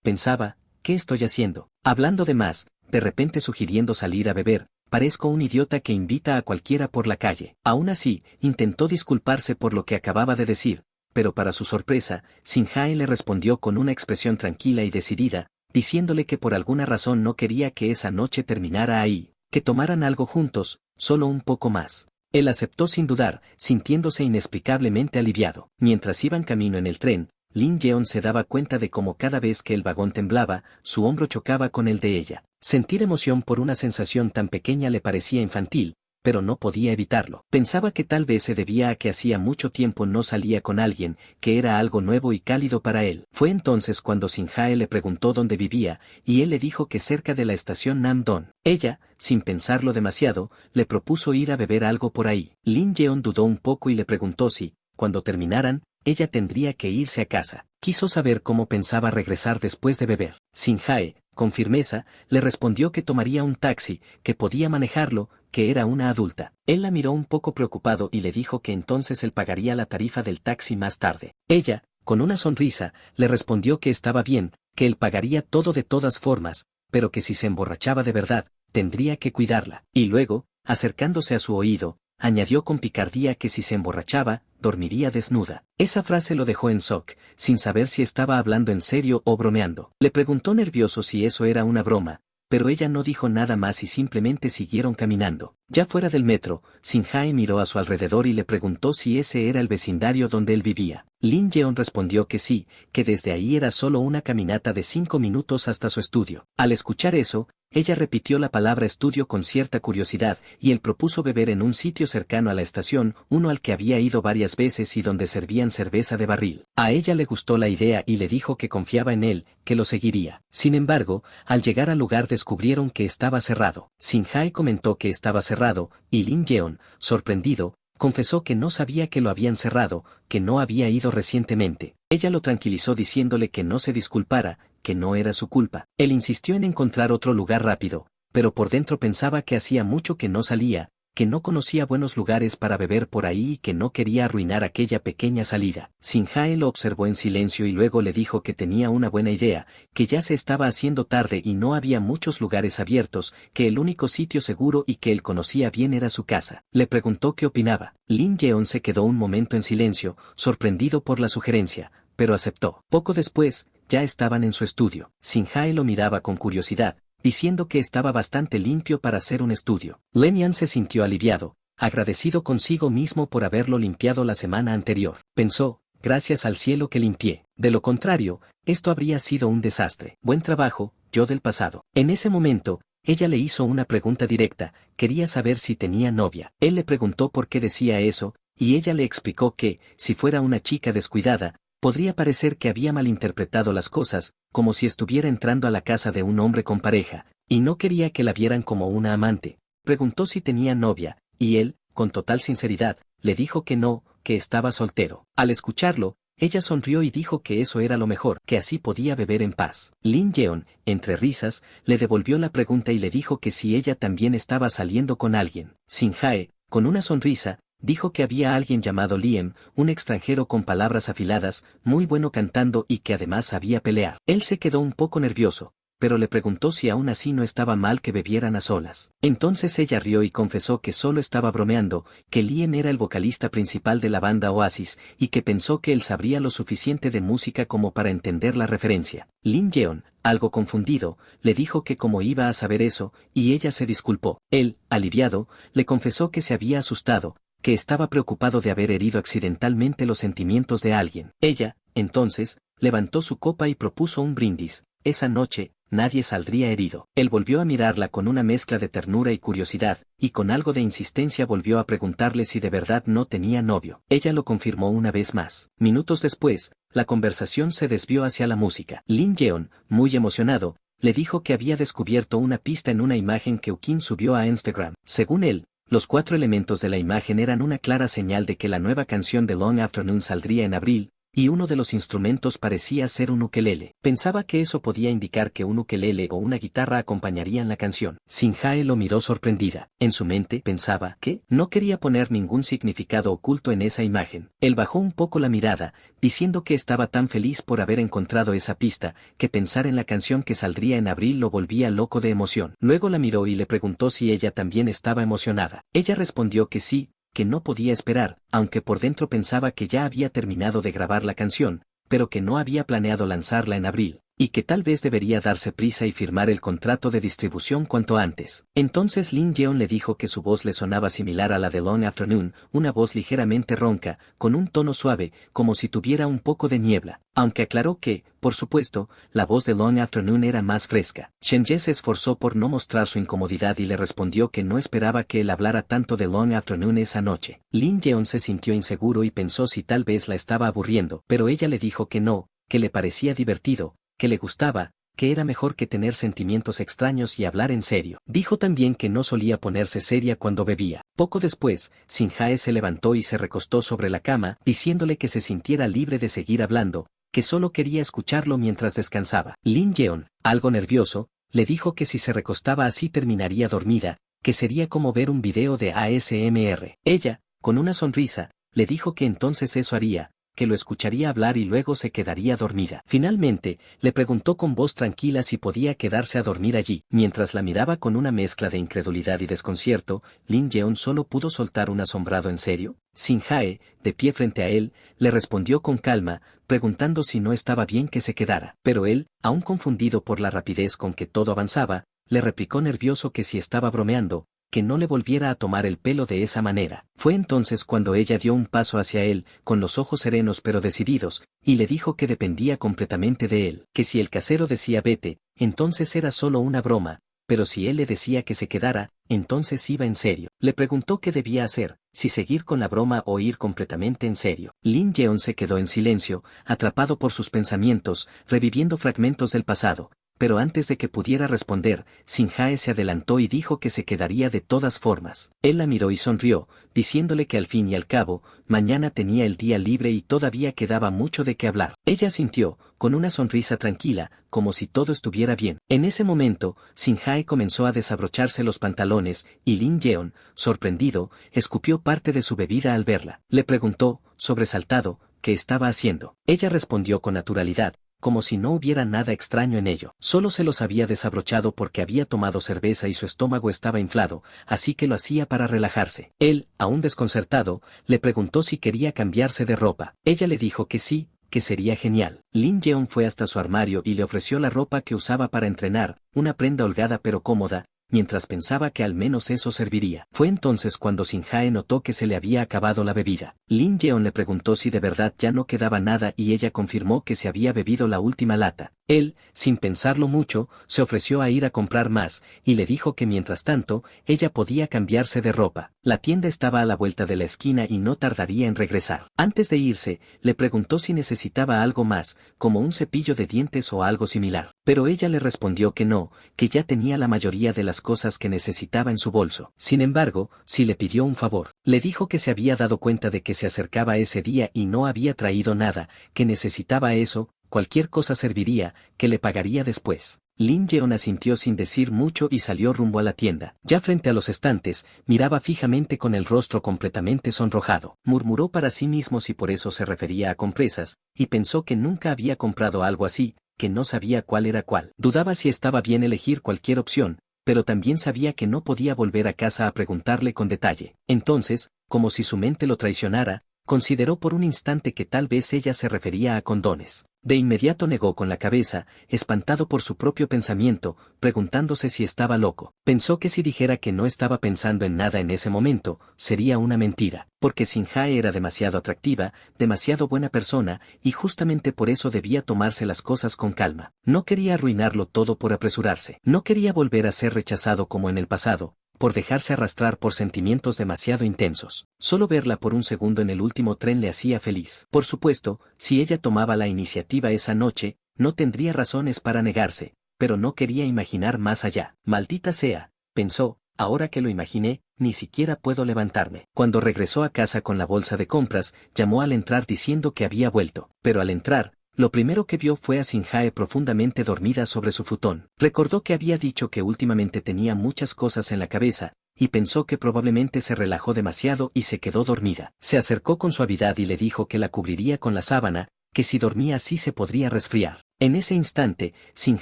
Pensaba, ¿qué estoy haciendo? Hablando de más, de repente sugiriendo salir a beber. Parezco un idiota que invita a cualquiera por la calle. Aún así, intentó disculparse por lo que acababa de decir, pero para su sorpresa, Sin-Hae le respondió con una expresión tranquila y decidida, diciéndole que por alguna razón no quería que esa noche terminara ahí, que tomaran algo juntos, solo un poco más. Él aceptó sin dudar, sintiéndose inexplicablemente aliviado. Mientras iban camino en el tren, Lin Yeon se daba cuenta de cómo cada vez que el vagón temblaba, su hombro chocaba con el de ella. Sentir emoción por una sensación tan pequeña le parecía infantil, pero no podía evitarlo. Pensaba que tal vez se debía a que hacía mucho tiempo no salía con alguien, que era algo nuevo y cálido para él. Fue entonces cuando Sin-Hae le preguntó dónde vivía, y él le dijo que cerca de la estación Nam-Don. Ella, sin pensarlo demasiado, le propuso ir a beber algo por ahí. Lin Yeon dudó un poco y le preguntó si, cuando terminaran, ella tendría que irse a casa. Quiso saber cómo pensaba regresar después de beber. Sin-Hae, con firmeza, le respondió que tomaría un taxi, que podía manejarlo, que era una adulta. Él la miró un poco preocupado y le dijo que entonces él pagaría la tarifa del taxi más tarde. Ella, con una sonrisa, le respondió que estaba bien, que él pagaría todo de todas formas, pero que si se emborrachaba de verdad, tendría que cuidarla. Y luego, acercándose a su oído, añadió con picardía que si se emborrachaba, dormiría desnuda. Esa frase lo dejó en shock, sin saber si estaba hablando en serio o bromeando. Le preguntó nervioso si eso era una broma, pero ella no dijo nada más y simplemente siguieron caminando. Ya fuera del metro, Shin-Hae miró a su alrededor y le preguntó si ese era el vecindario donde él vivía. Lin Yeon respondió que sí, que desde ahí era solo una caminata de 5 minutos hasta su estudio. Al escuchar eso, ella repitió la palabra estudio con cierta curiosidad, y él propuso beber en un sitio cercano a la estación, uno al que había ido varias veces y donde servían cerveza de barril. A ella le gustó la idea y le dijo que confiaba en él, que lo seguiría. Sin embargo, al llegar al lugar descubrieron que estaba cerrado. Shin-Hae comentó que estaba cerrado, y Lin Yeon, sorprendido, confesó que no sabía que lo habían cerrado, que no había ido recientemente. Ella lo tranquilizó diciéndole que no se disculpara, que no era su culpa. Él insistió en encontrar otro lugar rápido, pero por dentro pensaba que hacía mucho que no salía, que no conocía buenos lugares para beber por ahí y que no quería arruinar aquella pequeña salida. Shin-Hae lo observó en silencio y luego le dijo que tenía una buena idea, que ya se estaba haciendo tarde y no había muchos lugares abiertos, que el único sitio seguro y que él conocía bien era su casa. Le preguntó qué opinaba. Lin Yeon se quedó un momento en silencio, sorprendido por la sugerencia, pero aceptó. Poco después, ya estaban en su estudio. Shin-Hae lo miraba con curiosidad, diciendo que estaba bastante limpio para hacer un estudio. Lenian se sintió aliviado, agradecido consigo mismo por haberlo limpiado la semana anterior. Pensó, gracias al cielo que limpié. De lo contrario, esto habría sido un desastre. Buen trabajo, yo del pasado. En ese momento, ella le hizo una pregunta directa, quería saber si tenía novia. Él le preguntó por qué decía eso, y ella le explicó que, si fuera una chica descuidada, podría parecer que había malinterpretado las cosas, como si estuviera entrando a la casa de un hombre con pareja, y no quería que la vieran como una amante. Preguntó si tenía novia, y él, con total sinceridad, le dijo que no, que estaba soltero. Al escucharlo, ella sonrió y dijo que eso era lo mejor, que así podía beber en paz. Lin Yeon, entre risas, le devolvió la pregunta y le dijo que si ella también estaba saliendo con alguien. Shin-Hae, con una sonrisa, dijo que había alguien llamado Liam, un extranjero con palabras afiladas, muy bueno cantando y que además sabía pelear. Él se quedó un poco nervioso, pero le preguntó si aún así no estaba mal que bebieran a solas. Entonces ella rió y confesó que solo estaba bromeando, que Liam era el vocalista principal de la banda Oasis, y que pensó que él sabría lo suficiente de música como para entender la referencia. Lin Yeon, algo confundido, le dijo que cómo iba a saber eso, y ella se disculpó. Él, aliviado, le confesó que se había asustado, que estaba preocupado de haber herido accidentalmente los sentimientos de alguien. Ella, entonces, levantó su copa y propuso un brindis. Esa noche, nadie saldría herido. Él volvió a mirarla con una mezcla de ternura y curiosidad, y con algo de insistencia volvió a preguntarle si de verdad no tenía novio. Ella lo confirmó una vez más. Minutos después, la conversación se desvió hacia la música. Lin Yeon, muy emocionado, le dijo que había descubierto una pista en una imagen que Ukin subió a Instagram. Según él, los 4 elementos de la imagen eran una clara señal de que la nueva canción de Long Afternoon saldría en abril, y uno de los instrumentos parecía ser un ukelele. Pensaba que eso podía indicar que un ukelele o una guitarra acompañarían la canción. Shin-Hae lo miró sorprendida. En su mente pensaba que no quería poner ningún significado oculto en esa imagen. Él bajó un poco la mirada, diciendo que estaba tan feliz por haber encontrado esa pista, que pensar en la canción que saldría en abril lo volvía loco de emoción. Luego la miró y le preguntó si ella también estaba emocionada. Ella respondió que sí, que no podía esperar, aunque por dentro pensaba que ya había terminado de grabar la canción, pero que no había planeado lanzarla en abril, y que tal vez debería darse prisa y firmar el contrato de distribución cuanto antes. Entonces Lin Yeon le dijo que su voz le sonaba similar a la de Long Afternoon, una voz ligeramente ronca, con un tono suave, como si tuviera un poco de niebla, aunque aclaró que, por supuesto, la voz de Long Afternoon era más fresca. Shen-Ye se esforzó por no mostrar su incomodidad y le respondió que no esperaba que él hablara tanto de Long Afternoon esa noche. Lin Yeon se sintió inseguro y pensó si tal vez la estaba aburriendo, pero ella le dijo que no, que le parecía divertido, que le gustaba, que era mejor que tener sentimientos extraños y hablar en serio. Dijo también que no solía ponerse seria cuando bebía. Poco después, Shin-Hae se levantó y se recostó sobre la cama, diciéndole que se sintiera libre de seguir hablando, que solo quería escucharlo mientras descansaba. Lin Yeon, algo nervioso, le dijo que si se recostaba así terminaría dormida, que sería como ver un video de ASMR. Ella, con una sonrisa, le dijo que entonces eso haría, que lo escucharía hablar y luego se quedaría dormida. Finalmente, le preguntó con voz tranquila si podía quedarse a dormir allí. Mientras la miraba con una mezcla de incredulidad y desconcierto, Lin Yeon solo pudo soltar un asombrado ¿en serio? Shin Hae, de pie frente a él, le respondió con calma, preguntando si no estaba bien que se quedara. Pero él, aún confundido por la rapidez con que todo avanzaba, le replicó nervioso que si estaba bromeando, que no le volviera a tomar el pelo de esa manera. Fue entonces cuando ella dio un paso hacia él, con los ojos serenos pero decididos, y le dijo que dependía completamente de él, que si el casero decía vete, entonces era solo una broma, pero si él le decía que se quedara, entonces iba en serio. Le preguntó qué debía hacer, si seguir con la broma o ir completamente en serio. Lin Yeon se quedó en silencio, atrapado por sus pensamientos, reviviendo fragmentos del pasado. Pero antes de que pudiera responder, Shin Hae se adelantó y dijo que se quedaría de todas formas. Él la miró y sonrió, diciéndole que al fin y al cabo, mañana tenía el día libre y todavía quedaba mucho de qué hablar. Ella sintió, con una sonrisa tranquila, como si todo estuviera bien. En ese momento, Shin Hae comenzó a desabrocharse los pantalones, y Lin Yeon, sorprendido, escupió parte de su bebida al verla. Le preguntó, sobresaltado, qué estaba haciendo. Ella respondió con naturalidad, como si no hubiera nada extraño en ello. Solo se los había desabrochado porque había tomado cerveza y su estómago estaba inflado, así que lo hacía para relajarse. Él, aún desconcertado, le preguntó si quería cambiarse de ropa. Ella le dijo que sí, que sería genial. Lin Yeon fue hasta su armario y le ofreció la ropa que usaba para entrenar, una prenda holgada pero cómoda, mientras pensaba que al menos eso serviría. Fue entonces cuando Shin Hae notó que se le había acabado la bebida. Lin Yeon le preguntó si de verdad ya no quedaba nada y ella confirmó que se había bebido la última lata. Él, sin pensarlo mucho, se ofreció a ir a comprar más, y le dijo que mientras tanto, ella podía cambiarse de ropa. La tienda estaba a la vuelta de la esquina y no tardaría en regresar. Antes de irse, le preguntó si necesitaba algo más, como un cepillo de dientes o algo similar. Pero ella le respondió que no, que ya tenía la mayoría de las cosas que necesitaba en su bolso. Sin embargo, sí le pidió un favor. Le dijo que se había dado cuenta de que se acercaba ese día y no había traído nada, que necesitaba eso, cualquier cosa serviría, que le pagaría después. Lin Yeon asintió sin decir mucho y salió rumbo a la tienda. Ya frente a los estantes, miraba fijamente con el rostro completamente sonrojado. Murmuró para sí mismo si por eso se refería a compresas, y pensó que nunca había comprado algo así, que no sabía cuál era cuál. Dudaba si estaba bien elegir cualquier opción, pero también sabía que no podía volver a casa a preguntarle con detalle. Entonces, como si su mente lo traicionara, consideró por un instante que tal vez ella se refería a condones. De inmediato negó con la cabeza, espantado por su propio pensamiento, preguntándose si estaba loco. Pensó que si dijera que no estaba pensando en nada en ese momento, sería una mentira, porque Shin Hae era demasiado atractiva, demasiado buena persona, y justamente por eso debía tomarse las cosas con calma. No quería arruinarlo todo por apresurarse. No quería volver a ser rechazado como en el pasado, por dejarse arrastrar por sentimientos demasiado intensos. Solo verla por un segundo en el último tren le hacía feliz. Por supuesto, si ella tomaba la iniciativa esa noche, no tendría razones para negarse, pero no quería imaginar más allá. Maldita sea, pensó, ahora que lo imaginé, ni siquiera puedo levantarme. Cuando regresó a casa con la bolsa de compras, llamó al entrar diciendo que había vuelto, pero al entrar, lo primero que vio fue a Shin Hae profundamente dormida sobre su futón. Recordó que había dicho que últimamente tenía muchas cosas en la cabeza, y pensó que probablemente se relajó demasiado y se quedó dormida. Se acercó con suavidad y le dijo que la cubriría con la sábana, que si dormía así se podría resfriar. En ese instante, Shin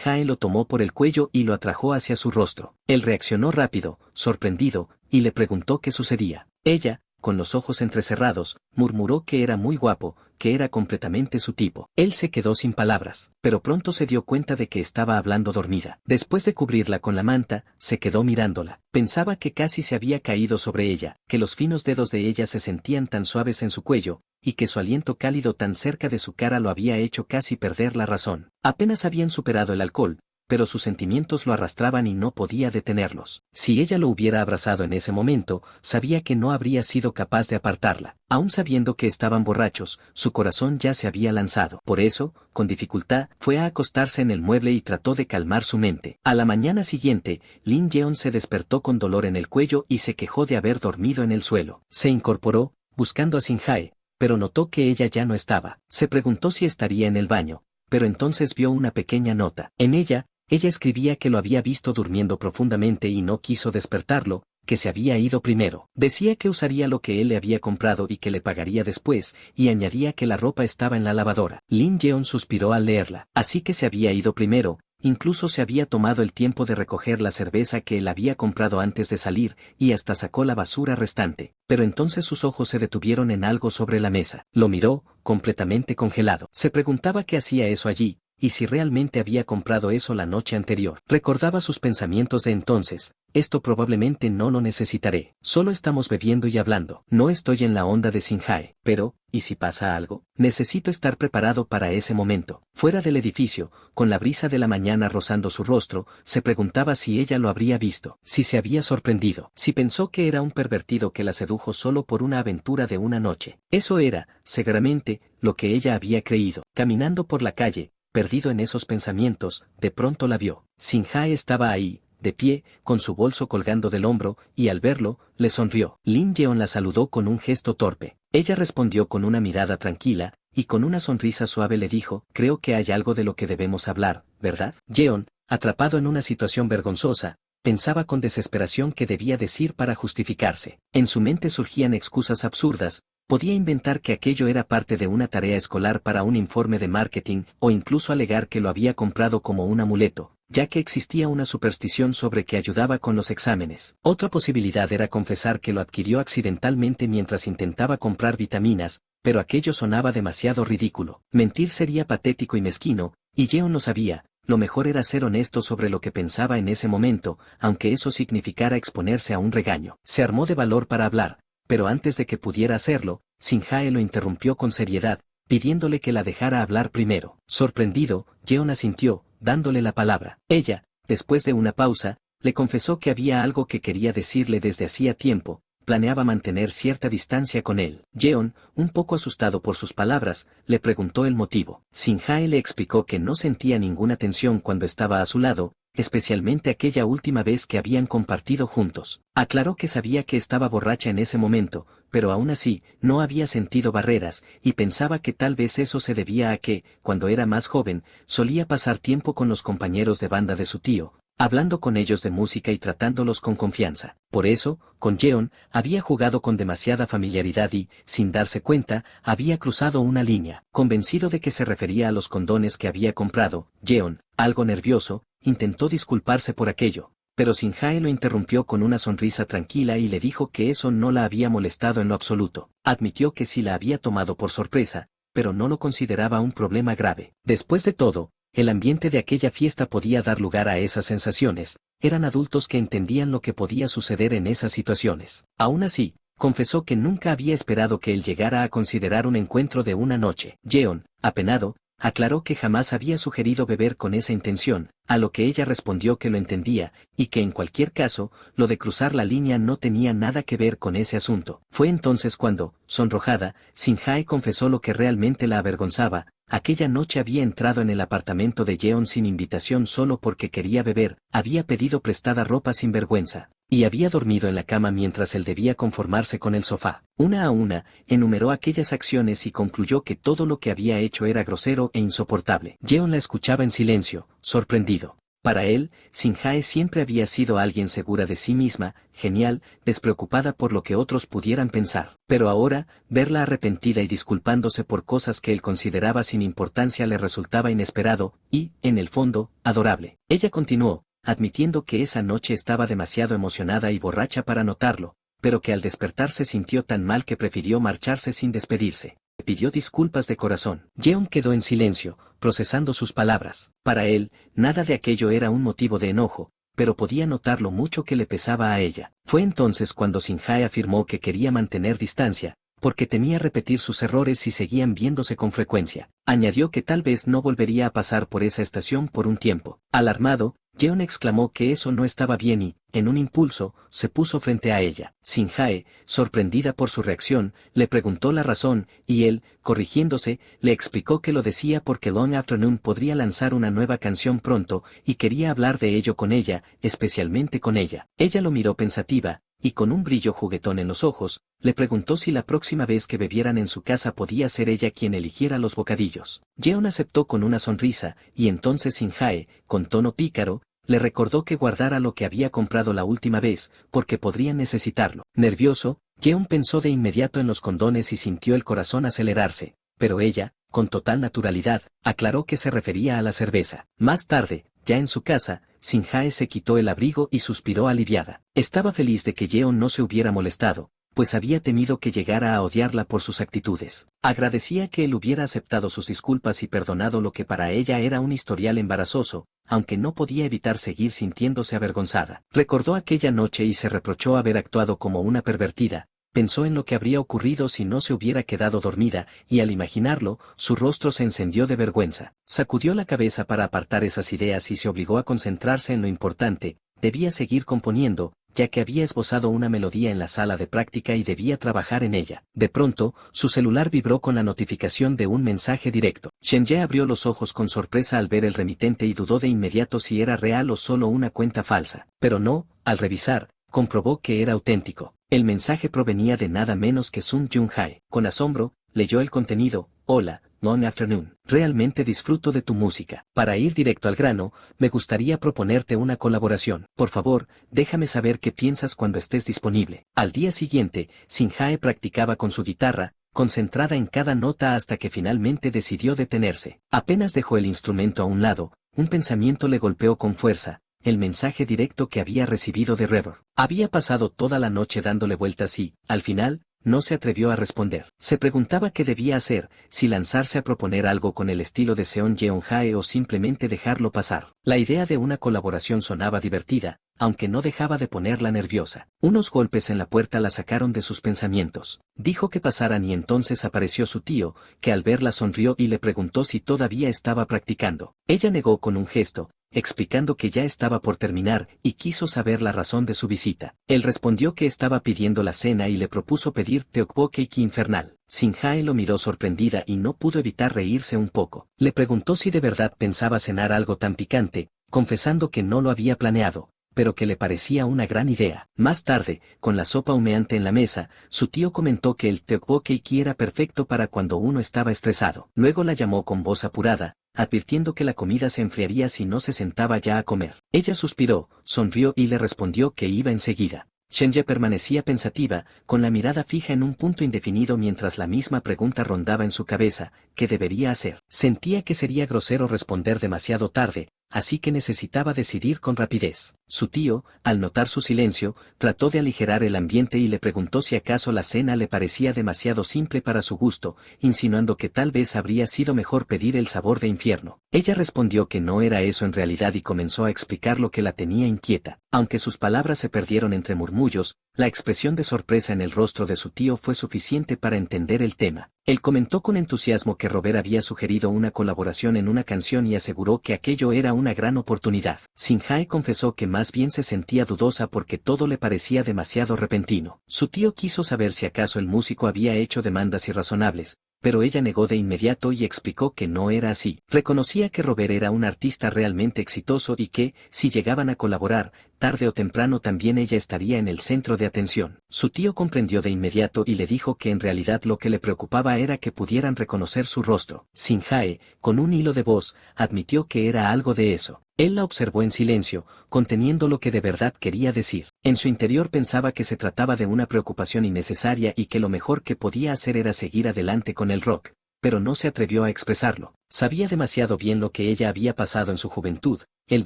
Hae lo tomó por el cuello y lo atrajo hacia su rostro. Él reaccionó rápido, sorprendido, y le preguntó qué sucedía. Ella, con los ojos entrecerrados, murmuró que era muy guapo, que era completamente su tipo. Él se quedó sin palabras, pero pronto se dio cuenta de que estaba hablando dormida. Después de cubrirla con la manta, se quedó mirándola. Pensaba que casi se había caído sobre ella, que los finos dedos de ella se sentían tan suaves en su cuello, y que su aliento cálido tan cerca de su cara lo había hecho casi perder la razón. Apenas habían superado el alcohol, pero sus sentimientos lo arrastraban y no podía detenerlos. Si ella lo hubiera abrazado en ese momento, sabía que no habría sido capaz de apartarla. Aún sabiendo que estaban borrachos, su corazón ya se había lanzado. Por eso, con dificultad, fue a acostarse en el mueble y trató de calmar su mente. A la mañana siguiente, Lin Yeon se despertó con dolor en el cuello y se quejó de haber dormido en el suelo. Se incorporó, buscando a Shin Hae, pero notó que ella ya no estaba. Se preguntó si estaría en el baño, pero entonces vio una pequeña nota. En ella, ella escribía que lo había visto durmiendo profundamente y no quiso despertarlo, que se había ido primero. Decía que usaría lo que él le había comprado y que le pagaría después, y añadía que la ropa estaba en la lavadora. Lin Jeon suspiró al leerla. Así que se había ido primero. Incluso se había tomado el tiempo de recoger la cerveza que él había comprado antes de salir, y hasta sacó la basura restante. Pero entonces sus ojos se detuvieron en algo sobre la mesa. Lo miró, completamente congelado. Se preguntaba qué hacía eso allí, y si realmente había comprado eso la noche anterior. Recordaba sus pensamientos de entonces. Esto probablemente no lo necesitaré. Solo estamos bebiendo y hablando. No estoy en la onda de Sinjae, pero, ¿y si pasa algo? Necesito estar preparado para ese momento. Fuera del edificio, con la brisa de la mañana rozando su rostro, se preguntaba si ella lo habría visto, si se había sorprendido, si pensó que era un pervertido que la sedujo solo por una aventura de una noche. Eso era, seguramente, lo que ella había creído. Caminando por la calle, perdido en esos pensamientos, de pronto la vio. Sinjae estaba ahí, de pie, con su bolso colgando del hombro, y al verlo, le sonrió. Lin Jeon la saludó con un gesto torpe. Ella respondió con una mirada tranquila, y con una sonrisa suave le dijo, creo que hay algo de lo que debemos hablar, ¿verdad? Jeon, atrapado en una situación vergonzosa, pensaba con desesperación qué debía decir para justificarse. En su mente surgían excusas absurdas. Podía inventar que aquello era parte de una tarea escolar para un informe de marketing, o incluso alegar que lo había comprado como un amuleto, ya que existía una superstición sobre que ayudaba con los exámenes. Otra posibilidad era confesar que lo adquirió accidentalmente mientras intentaba comprar vitaminas, pero aquello sonaba demasiado ridículo. Mentir sería patético y mezquino, y Jeon lo sabía. Lo mejor era ser honesto sobre lo que pensaba en ese momento, aunque eso significara exponerse a un regaño. Se armó de valor para hablar, pero antes de que pudiera hacerlo, Sinjae lo interrumpió con seriedad, pidiéndole que la dejara hablar primero. Sorprendido, Jeon asintió, dándole la palabra. Ella, después de una pausa, le confesó que había algo que quería decirle desde hacía tiempo. Planeaba mantener cierta distancia con él. Jeon, un poco asustado por sus palabras, le preguntó el motivo. Sinjae le explicó que no sentía ninguna tensión cuando estaba a su lado, especialmente aquella última vez que habían compartido juntos. Aclaró que sabía que estaba borracha en ese momento, pero aún así, no había sentido barreras, y pensaba que tal vez eso se debía a que, cuando era más joven, solía pasar tiempo con los compañeros de banda de su tío, hablando con ellos de música y tratándolos con confianza. Por eso, con Jeon, había jugado con demasiada familiaridad y, sin darse cuenta, había cruzado una línea. Convencido de que se refería a los condones que había comprado, Jeon, algo nervioso, intentó disculparse por aquello, pero Sinjae lo interrumpió con una sonrisa tranquila y le dijo que eso no la había molestado en lo absoluto. Admitió que sí la había tomado por sorpresa, pero no lo consideraba un problema grave. Después de todo, el ambiente de aquella fiesta podía dar lugar a esas sensaciones. Eran adultos que entendían lo que podía suceder en esas situaciones. Aún así, confesó que nunca había esperado que él llegara a considerar un encuentro de una noche. Jeon, apenado, aclaró que jamás había sugerido beber con esa intención, a lo que ella respondió que lo entendía, y que en cualquier caso, lo de cruzar la línea no tenía nada que ver con ese asunto. Fue entonces cuando, sonrojada, Sinjae confesó lo que realmente la avergonzaba. Aquella noche había entrado en el apartamento de Jeon sin invitación solo porque quería beber, había pedido prestada ropa sin vergüenza, y había dormido en la cama mientras él debía conformarse con el sofá. Una a una, enumeró aquellas acciones y concluyó que todo lo que había hecho era grosero e insoportable. Jeon la escuchaba en silencio, sorprendido. Para él, Sinjae siempre había sido alguien segura de sí misma, genial, despreocupada por lo que otros pudieran pensar. Pero ahora, verla arrepentida y disculpándose por cosas que él consideraba sin importancia le resultaba inesperado, y, en el fondo, adorable. Ella continuó, admitiendo que esa noche estaba demasiado emocionada y borracha para notarlo, pero que al despertar se sintió tan mal que prefirió marcharse sin despedirse. Pidió disculpas de corazón. Jeon quedó en silencio, procesando sus palabras. Para él, nada de aquello era un motivo de enojo, pero podía notar lo mucho que le pesaba a ella. Fue entonces cuando Sinjae afirmó que quería mantener distancia, porque temía repetir sus errores si seguían viéndose con frecuencia. Añadió que tal vez no volvería a pasar por esa estación por un tiempo. Alarmado, Jeon exclamó que eso no estaba bien y, en un impulso, se puso frente a ella. Sinjae, sorprendida por su reacción, le preguntó la razón, y él, corrigiéndose, le explicó que lo decía porque Long Afternoon podría lanzar una nueva canción pronto, y quería hablar de ello con ella, especialmente con ella. Ella lo miró pensativa, y con un brillo juguetón en los ojos, le preguntó si la próxima vez que bebieran en su casa podía ser ella quien eligiera los bocadillos. Jeon aceptó con una sonrisa, y entonces Sinjae, con tono pícaro, le recordó que guardara lo que había comprado la última vez, porque podría necesitarlo. Nervioso, Jeon pensó de inmediato en los condones y sintió el corazón acelerarse, pero ella, con total naturalidad, aclaró que se refería a la cerveza. Más tarde, ya en su casa, Shin-Jae se quitó el abrigo y suspiró aliviada. Estaba feliz de que Jeon no se hubiera molestado, pues había temido que llegara a odiarla por sus actitudes. Agradecía que él hubiera aceptado sus disculpas y perdonado lo que para ella era un historial embarazoso, aunque no podía evitar seguir sintiéndose avergonzada. Recordó aquella noche y se reprochó haber actuado como una pervertida. Pensó en lo que habría ocurrido si no se hubiera quedado dormida, y al imaginarlo, su rostro se encendió de vergüenza. Sacudió la cabeza para apartar esas ideas y se obligó a concentrarse en lo importante. Debía seguir componiendo, ya que había esbozado una melodía en la sala de práctica y debía trabajar en ella. De pronto, su celular vibró con la notificación de un mensaje directo. Shen-Jae abrió los ojos con sorpresa al ver el remitente y dudó de inmediato si era real o solo una cuenta falsa. Pero no, al revisar, comprobó que era auténtico. El mensaje provenía de nada menos que Sun Jung-Jae. Con asombro, leyó el contenido. Hola, long afternoon. Realmente disfruto de tu música. Para ir directo al grano, me gustaría proponerte una colaboración. Por favor, déjame saber qué piensas cuando estés disponible. Al día siguiente, Shin-Jae practicaba con su guitarra, concentrada en cada nota hasta que finalmente decidió detenerse. Apenas dejó el instrumento a un lado, un pensamiento le golpeó con fuerza. El mensaje directo que había recibido de Rever. Había pasado toda la noche dándole vueltas y, al final, no se atrevió a responder. Se preguntaba qué debía hacer, si lanzarse a proponer algo con el estilo de Seon Jeon-Jae o simplemente dejarlo pasar. La idea de una colaboración sonaba divertida, aunque no dejaba de ponerla nerviosa. Unos golpes en la puerta la sacaron de sus pensamientos. Dijo que pasaran y entonces apareció su tío, que al verla sonrió y le preguntó si todavía estaba practicando. Ella negó con un gesto, explicando que ya estaba por terminar, y quiso saber la razón de su visita. Él respondió que estaba pidiendo la cena y le propuso pedir tteokbokki infernal. Shin-Jae lo miró sorprendida y no pudo evitar reírse un poco. Le preguntó si de verdad pensaba cenar algo tan picante, confesando que no lo había planeado, pero que le parecía una gran idea. Más tarde, con la sopa humeante en la mesa, su tío comentó que el tteokbokki era perfecto para cuando uno estaba estresado. Luego la llamó con voz apurada, advirtiendo que la comida se enfriaría si no se sentaba ya a comer. Ella suspiró, sonrió y le respondió que iba enseguida. Shen-Jae permanecía pensativa, con la mirada fija en un punto indefinido mientras la misma pregunta rondaba en su cabeza, ¿qué debería hacer? Sentía que sería grosero responder demasiado tarde, así que necesitaba decidir con rapidez. Su tío, al notar su silencio, trató de aligerar el ambiente y le preguntó si acaso la cena le parecía demasiado simple para su gusto, insinuando que tal vez habría sido mejor pedir el sabor de infierno. Ella respondió que no era eso en realidad y comenzó a explicar lo que la tenía inquieta. Aunque sus palabras se perdieron entre murmullos, la expresión de sorpresa en el rostro de su tío fue suficiente para entender el tema. Él comentó con entusiasmo que Robert había sugerido una colaboración en una canción y aseguró que aquello era una gran oportunidad. Shin-Jae confesó que más bien se sentía dudosa porque todo le parecía demasiado repentino. Su tío quiso saber si acaso el músico había hecho demandas irrazonables, pero ella negó de inmediato y explicó que no era así. Reconocía que Robert era un artista realmente exitoso y que, si llegaban a colaborar, tarde o temprano también ella estaría en el centro de atención. Su tío comprendió de inmediato y le dijo que en realidad lo que le preocupaba era que pudieran reconocer su rostro. Shin-Jae, con un hilo de voz, admitió que era algo de eso. Él la observó en silencio, conteniendo lo que de verdad quería decir. En su interior pensaba que se trataba de una preocupación innecesaria y que lo mejor que podía hacer era seguir adelante con el rock, pero no se atrevió a expresarlo. Sabía demasiado bien lo que ella había pasado en su juventud, el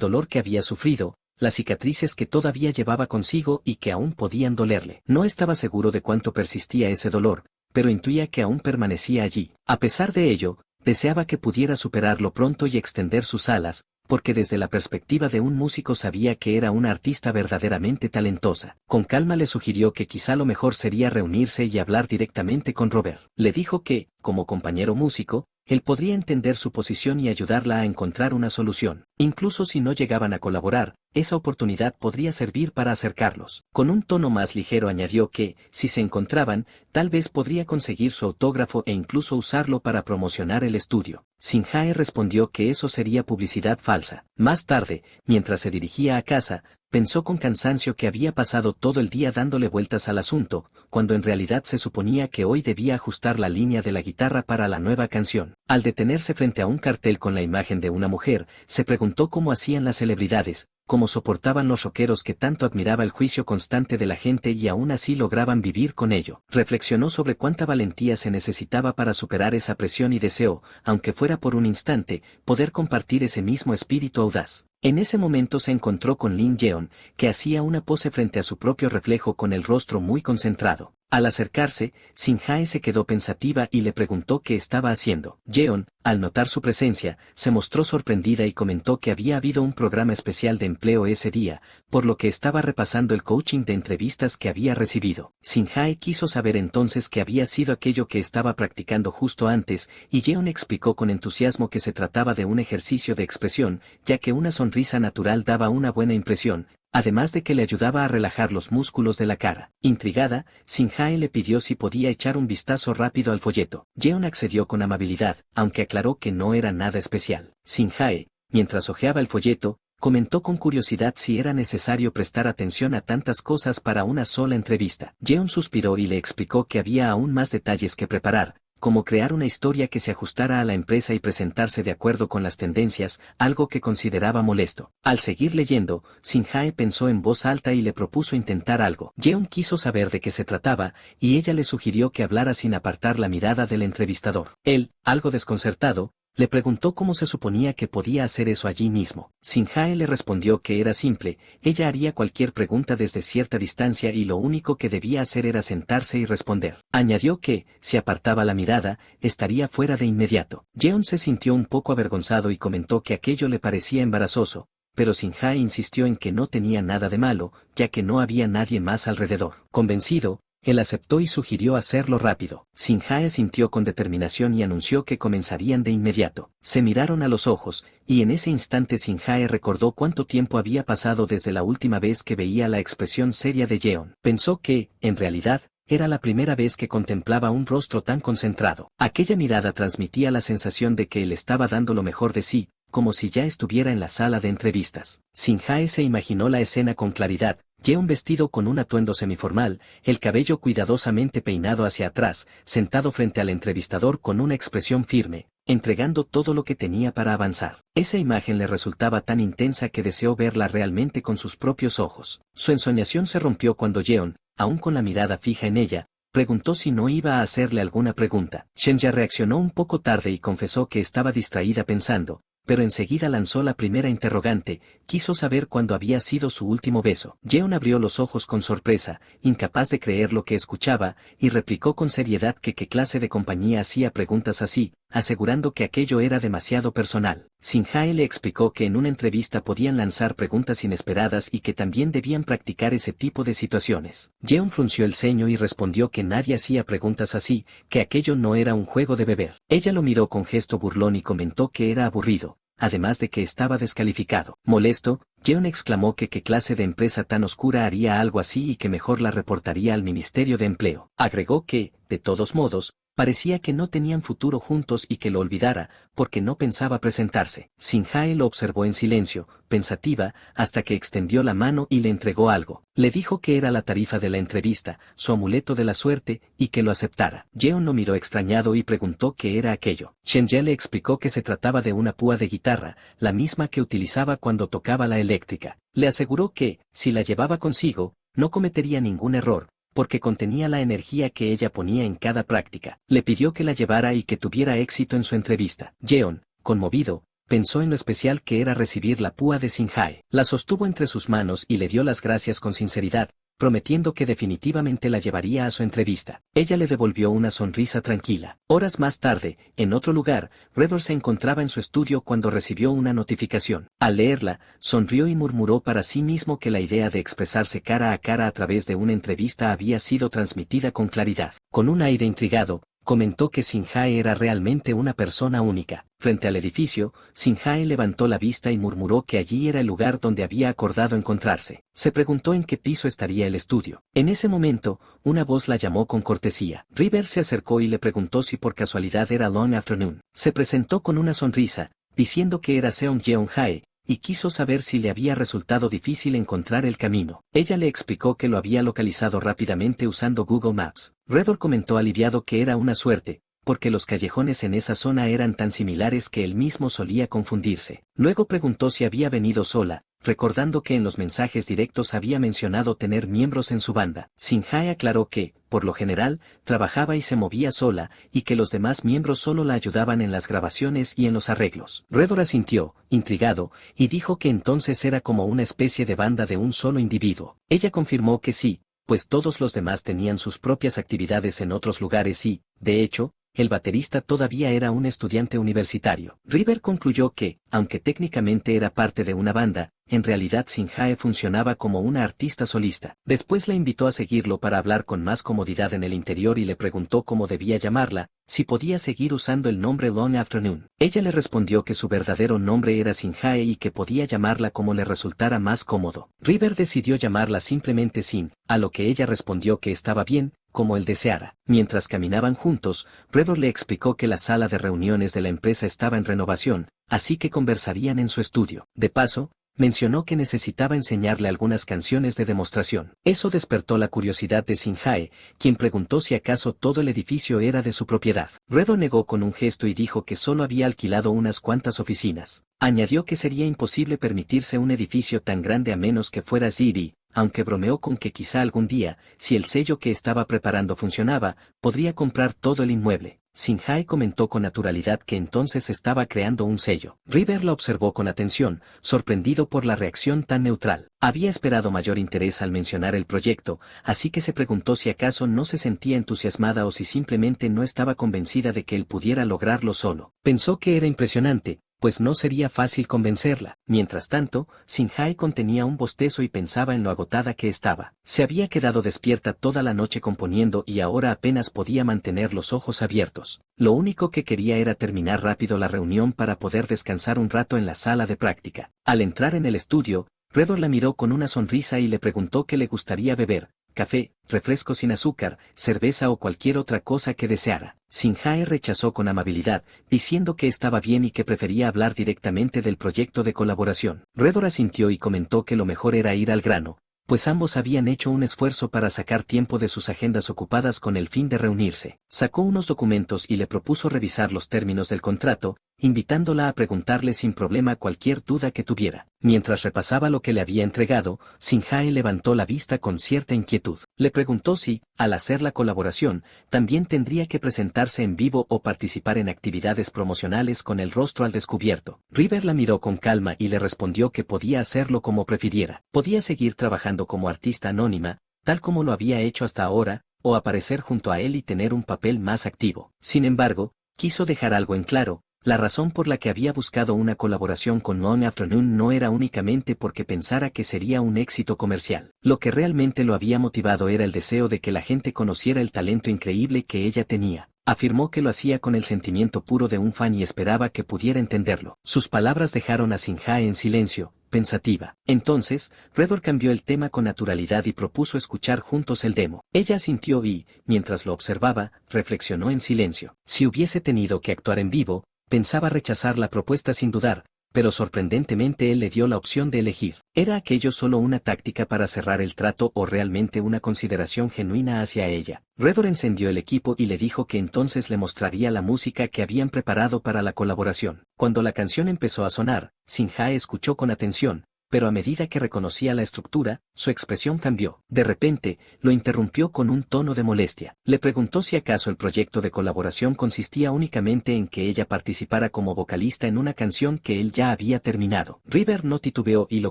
dolor que había sufrido, las cicatrices que todavía llevaba consigo y que aún podían dolerle. No estaba seguro de cuánto persistía ese dolor, pero intuía que aún permanecía allí. A pesar de ello, deseaba que pudiera superarlo pronto y extender sus alas, porque desde la perspectiva de un músico sabía que era una artista verdaderamente talentosa. Con calma le sugirió que quizá lo mejor sería reunirse y hablar directamente con Robert. Le dijo que, como compañero músico, él podría entender su posición y ayudarla a encontrar una solución. Incluso si no llegaban a colaborar, esa oportunidad podría servir para acercarlos. Con un tono más ligero añadió que, si se encontraban, tal vez podría conseguir su autógrafo e incluso usarlo para promocionar el estudio. Shin-Jae respondió que eso sería publicidad falsa. Más tarde, mientras se dirigía a casa, pensó con cansancio que había pasado todo el día dándole vueltas al asunto, cuando en realidad se suponía que hoy debía ajustar la línea de la guitarra para la nueva canción. Al detenerse frente a un cartel con la imagen de una mujer, se preguntó cómo hacían las celebridades, cómo soportaban los rockeros que tanto admiraba el juicio constante de la gente y aún así lograban vivir con ello. Reflexionó sobre cuánta valentía se necesitaba para superar esa presión y deseó, aunque fuera por un instante, poder compartir ese mismo espíritu audaz. En ese momento se encontró con Lin Yeon, que hacía una pose frente a su propio reflejo con el rostro muy concentrado. Al acercarse, Shin-Hae se quedó pensativa y le preguntó qué estaba haciendo. Yeon, al notar su presencia, se mostró sorprendida y comentó que había habido un programa especial de empleo ese día, por lo que estaba repasando el coaching de entrevistas que había recibido. Shin-Hae quiso saber entonces qué había sido aquello que estaba practicando justo antes, y Yeon explicó con entusiasmo que se trataba de un ejercicio de expresión, ya que una sonrisa natural daba una buena impresión, además de que le ayudaba a relajar los músculos de la cara. Intrigada, Shin-Hae le pidió si podía echar un vistazo rápido al folleto. Yeon accedió con amabilidad, aunque aclaró que no era nada especial. Shin-Hae, mientras hojeaba el folleto, comentó con curiosidad si era necesario prestar atención a tantas cosas para una sola entrevista. Yeon suspiró y le explicó que había aún más detalles que preparar, como crear una historia que se ajustara a la empresa y presentarse de acuerdo con las tendencias, algo que consideraba molesto. Al seguir leyendo, Shin-Hae pensó en voz alta y le propuso intentar algo. Yeon quiso saber de qué se trataba, y ella le sugirió que hablara sin apartar la mirada del entrevistador. Él, algo desconcertado, le preguntó cómo se suponía que podía hacer eso allí mismo. Shin-Hae le respondió que era simple, ella haría cualquier pregunta desde cierta distancia y lo único que debía hacer era sentarse y responder. Añadió que, si apartaba la mirada, estaría fuera de inmediato. Yeon se sintió un poco avergonzado y comentó que aquello le parecía embarazoso, pero Shin-Hae insistió en que no tenía nada de malo, ya que no había nadie más alrededor. Convencido, él aceptó y sugirió hacerlo rápido. Shin-Hae sintió con determinación y anunció que comenzarían de inmediato. Se miraron a los ojos, y en ese instante Shin-Hae recordó cuánto tiempo había pasado desde la última vez que veía la expresión seria de Yeon. Pensó que, en realidad, era la primera vez que contemplaba un rostro tan concentrado. Aquella mirada transmitía la sensación de que él estaba dando lo mejor de sí, como si ya estuviera en la sala de entrevistas. Shin-Hae se imaginó la escena con claridad. Yeon vestido con un atuendo semiformal, el cabello cuidadosamente peinado hacia atrás, sentado frente al entrevistador con una expresión firme, entregando todo lo que tenía para avanzar. Esa imagen le resultaba tan intensa que deseó verla realmente con sus propios ojos. Su ensoñación se rompió cuando Yeon, aún con la mirada fija en ella, preguntó si no iba a hacerle alguna pregunta. Shen-Ya reaccionó un poco tarde y confesó que estaba distraída pensando, pero enseguida lanzó la primera interrogante, quiso saber cuándo había sido su último beso. Yeon abrió los ojos con sorpresa, incapaz de creer lo que escuchaba, y replicó con seriedad que qué clase de compañía hacía preguntas así, asegurando que aquello era demasiado personal. Shin-Hae le explicó que en una entrevista podían lanzar preguntas inesperadas y que también debían practicar ese tipo de situaciones. Yeon frunció el ceño y respondió que nadie hacía preguntas así, que aquello no era un juego de beber. Ella lo miró con gesto burlón y comentó que era aburrido, además de que estaba descalificado. Molesto, Yeon exclamó que qué clase de empresa tan oscura haría algo así y que mejor la reportaría al Ministerio de Empleo. Agregó que, de todos modos, parecía que no tenían futuro juntos y que lo olvidara, porque no pensaba presentarse. Shin-Hae lo observó en silencio, pensativa, hasta que extendió la mano y le entregó algo. Le dijo que era la tarifa de la entrevista, su amuleto de la suerte, y que lo aceptara. Yeon lo miró extrañado y preguntó qué era aquello. Shen-Ya le explicó que se trataba de una púa de guitarra, la misma que utilizaba cuando tocaba la eléctrica. Le aseguró que, si la llevaba consigo, no cometería ningún error, porque contenía la energía que ella ponía en cada práctica. Le pidió que la llevara y que tuviera éxito en su entrevista. Yeon, conmovido, pensó en lo especial que era recibir la púa de Shin-Hae. La sostuvo entre sus manos y le dio las gracias con sinceridad, prometiendo que definitivamente la llevaría a su entrevista. Ella le devolvió una sonrisa tranquila. Horas más tarde, en otro lugar, Redor se encontraba en su estudio cuando recibió una notificación. Al leerla, sonrió y murmuró para sí mismo que la idea de expresarse cara a cara a través de una entrevista había sido transmitida con claridad. Con un aire intrigado, comentó que Shin-Hae era realmente una persona única. Frente al edificio, Shin-Hae levantó la vista y murmuró que allí era el lugar donde había acordado encontrarse. Se preguntó en qué piso estaría el estudio. En ese momento, una voz la llamó con cortesía. River se acercó y le preguntó si por casualidad era Long Afternoon. Se presentó con una sonrisa, diciendo que era Seong Yeon-Hae, y quiso saber si le había resultado difícil encontrar el camino. Ella le explicó que lo había localizado rápidamente usando Google Maps. Redor comentó aliviado que era una suerte, porque los callejones en esa zona eran tan similares que él mismo solía confundirse. Luego preguntó si había venido sola, recordando que en los mensajes directos había mencionado tener miembros en su banda. Shin-hae aclaró que, por lo general, trabajaba y se movía sola, y que los demás miembros solo la ayudaban en las grabaciones y en los arreglos. Redor asintió, intrigado, y dijo que entonces era como una especie de banda de un solo individuo. Ella confirmó que sí, pues todos los demás tenían sus propias actividades en otros lugares y, de hecho, el baterista todavía era un estudiante universitario. River concluyó que, aunque técnicamente era parte de una banda, en realidad Shin-hae funcionaba como una artista solista. Después la invitó a seguirlo para hablar con más comodidad en el interior y le preguntó cómo debía llamarla, si podía seguir usando el nombre Long Afternoon. Ella le respondió que su verdadero nombre era Shin-hae y que podía llamarla como le resultara más cómodo. River decidió llamarla simplemente Sin, a lo que ella respondió que estaba bien, como él deseara. Mientras caminaban juntos, Redor le explicó que la sala de reuniones de la empresa estaba en renovación, así que conversarían en su estudio. De paso, mencionó que necesitaba enseñarle algunas canciones de demostración. Eso despertó la curiosidad de Shin-hae, quien preguntó si acaso todo el edificio era de su propiedad. Redor negó con un gesto y dijo que solo había alquilado unas cuantas oficinas. Añadió que sería imposible permitirse un edificio tan grande a menos que fuera ZD, aunque bromeó con que quizá algún día, si el sello que estaba preparando funcionaba, podría comprar todo el inmueble. Shin-hae comentó con naturalidad que entonces estaba creando un sello. River la observó con atención, sorprendido por la reacción tan neutral. Había esperado mayor interés al mencionar el proyecto, así que se preguntó si acaso no se sentía entusiasmada o si simplemente no estaba convencida de que él pudiera lograrlo solo. Pensó que era impresionante, pues no sería fácil convencerla. Mientras tanto, Shin-hae contenía un bostezo y pensaba en lo agotada que estaba. Se había quedado despierta toda la noche componiendo y ahora apenas podía mantener los ojos abiertos. Lo único que quería era terminar rápido la reunión para poder descansar un rato en la sala de práctica. Al entrar en el estudio, Redor la miró con una sonrisa y le preguntó qué le gustaría beber: café, refresco sin azúcar, cerveza o cualquier otra cosa que deseara. Shin-hae rechazó con amabilidad, diciendo que estaba bien y que prefería hablar directamente del proyecto de colaboración. Redor asintió y comentó que lo mejor era ir al grano, pues ambos habían hecho un esfuerzo para sacar tiempo de sus agendas ocupadas con el fin de reunirse. Sacó unos documentos y le propuso revisar los términos del contrato, invitándola a preguntarle sin problema cualquier duda que tuviera. Mientras repasaba lo que le había entregado, Shin-hae levantó la vista con cierta inquietud. Le preguntó si, al hacer la colaboración, también tendría que presentarse en vivo o participar en actividades promocionales con el rostro al descubierto. River la miró con calma y le respondió que podía hacerlo como prefiriera. Podía seguir trabajando como artista anónima, tal como lo había hecho hasta ahora, o aparecer junto a él y tener un papel más activo. Sin embargo, quiso dejar algo en claro: la razón por la que había buscado una colaboración con Long Afternoon no era únicamente porque pensara que sería un éxito comercial. Lo que realmente lo había motivado era el deseo de que la gente conociera el talento increíble que ella tenía. Afirmó que lo hacía con el sentimiento puro de un fan y esperaba que pudiera entenderlo. Sus palabras dejaron a Shin-hae en silencio, pensativa. Entonces, Redor cambió el tema con naturalidad y propuso escuchar juntos el demo. Ella asintió y, mientras lo observaba, reflexionó en silencio. Si hubiese tenido que actuar en vivo, pensaba rechazar la propuesta sin dudar, pero sorprendentemente él le dio la opción de elegir. ¿Era aquello solo una táctica para cerrar el trato o realmente una consideración genuina hacia ella? Redor encendió el equipo y le dijo que entonces le mostraría la música que habían preparado para la colaboración. Cuando la canción empezó a sonar, Shin-hae escuchó con atención, pero a medida que reconocía la estructura, su expresión cambió. De repente, lo interrumpió con un tono de molestia. Le preguntó si acaso el proyecto de colaboración consistía únicamente en que ella participara como vocalista en una canción que él ya había terminado. River no titubeó y lo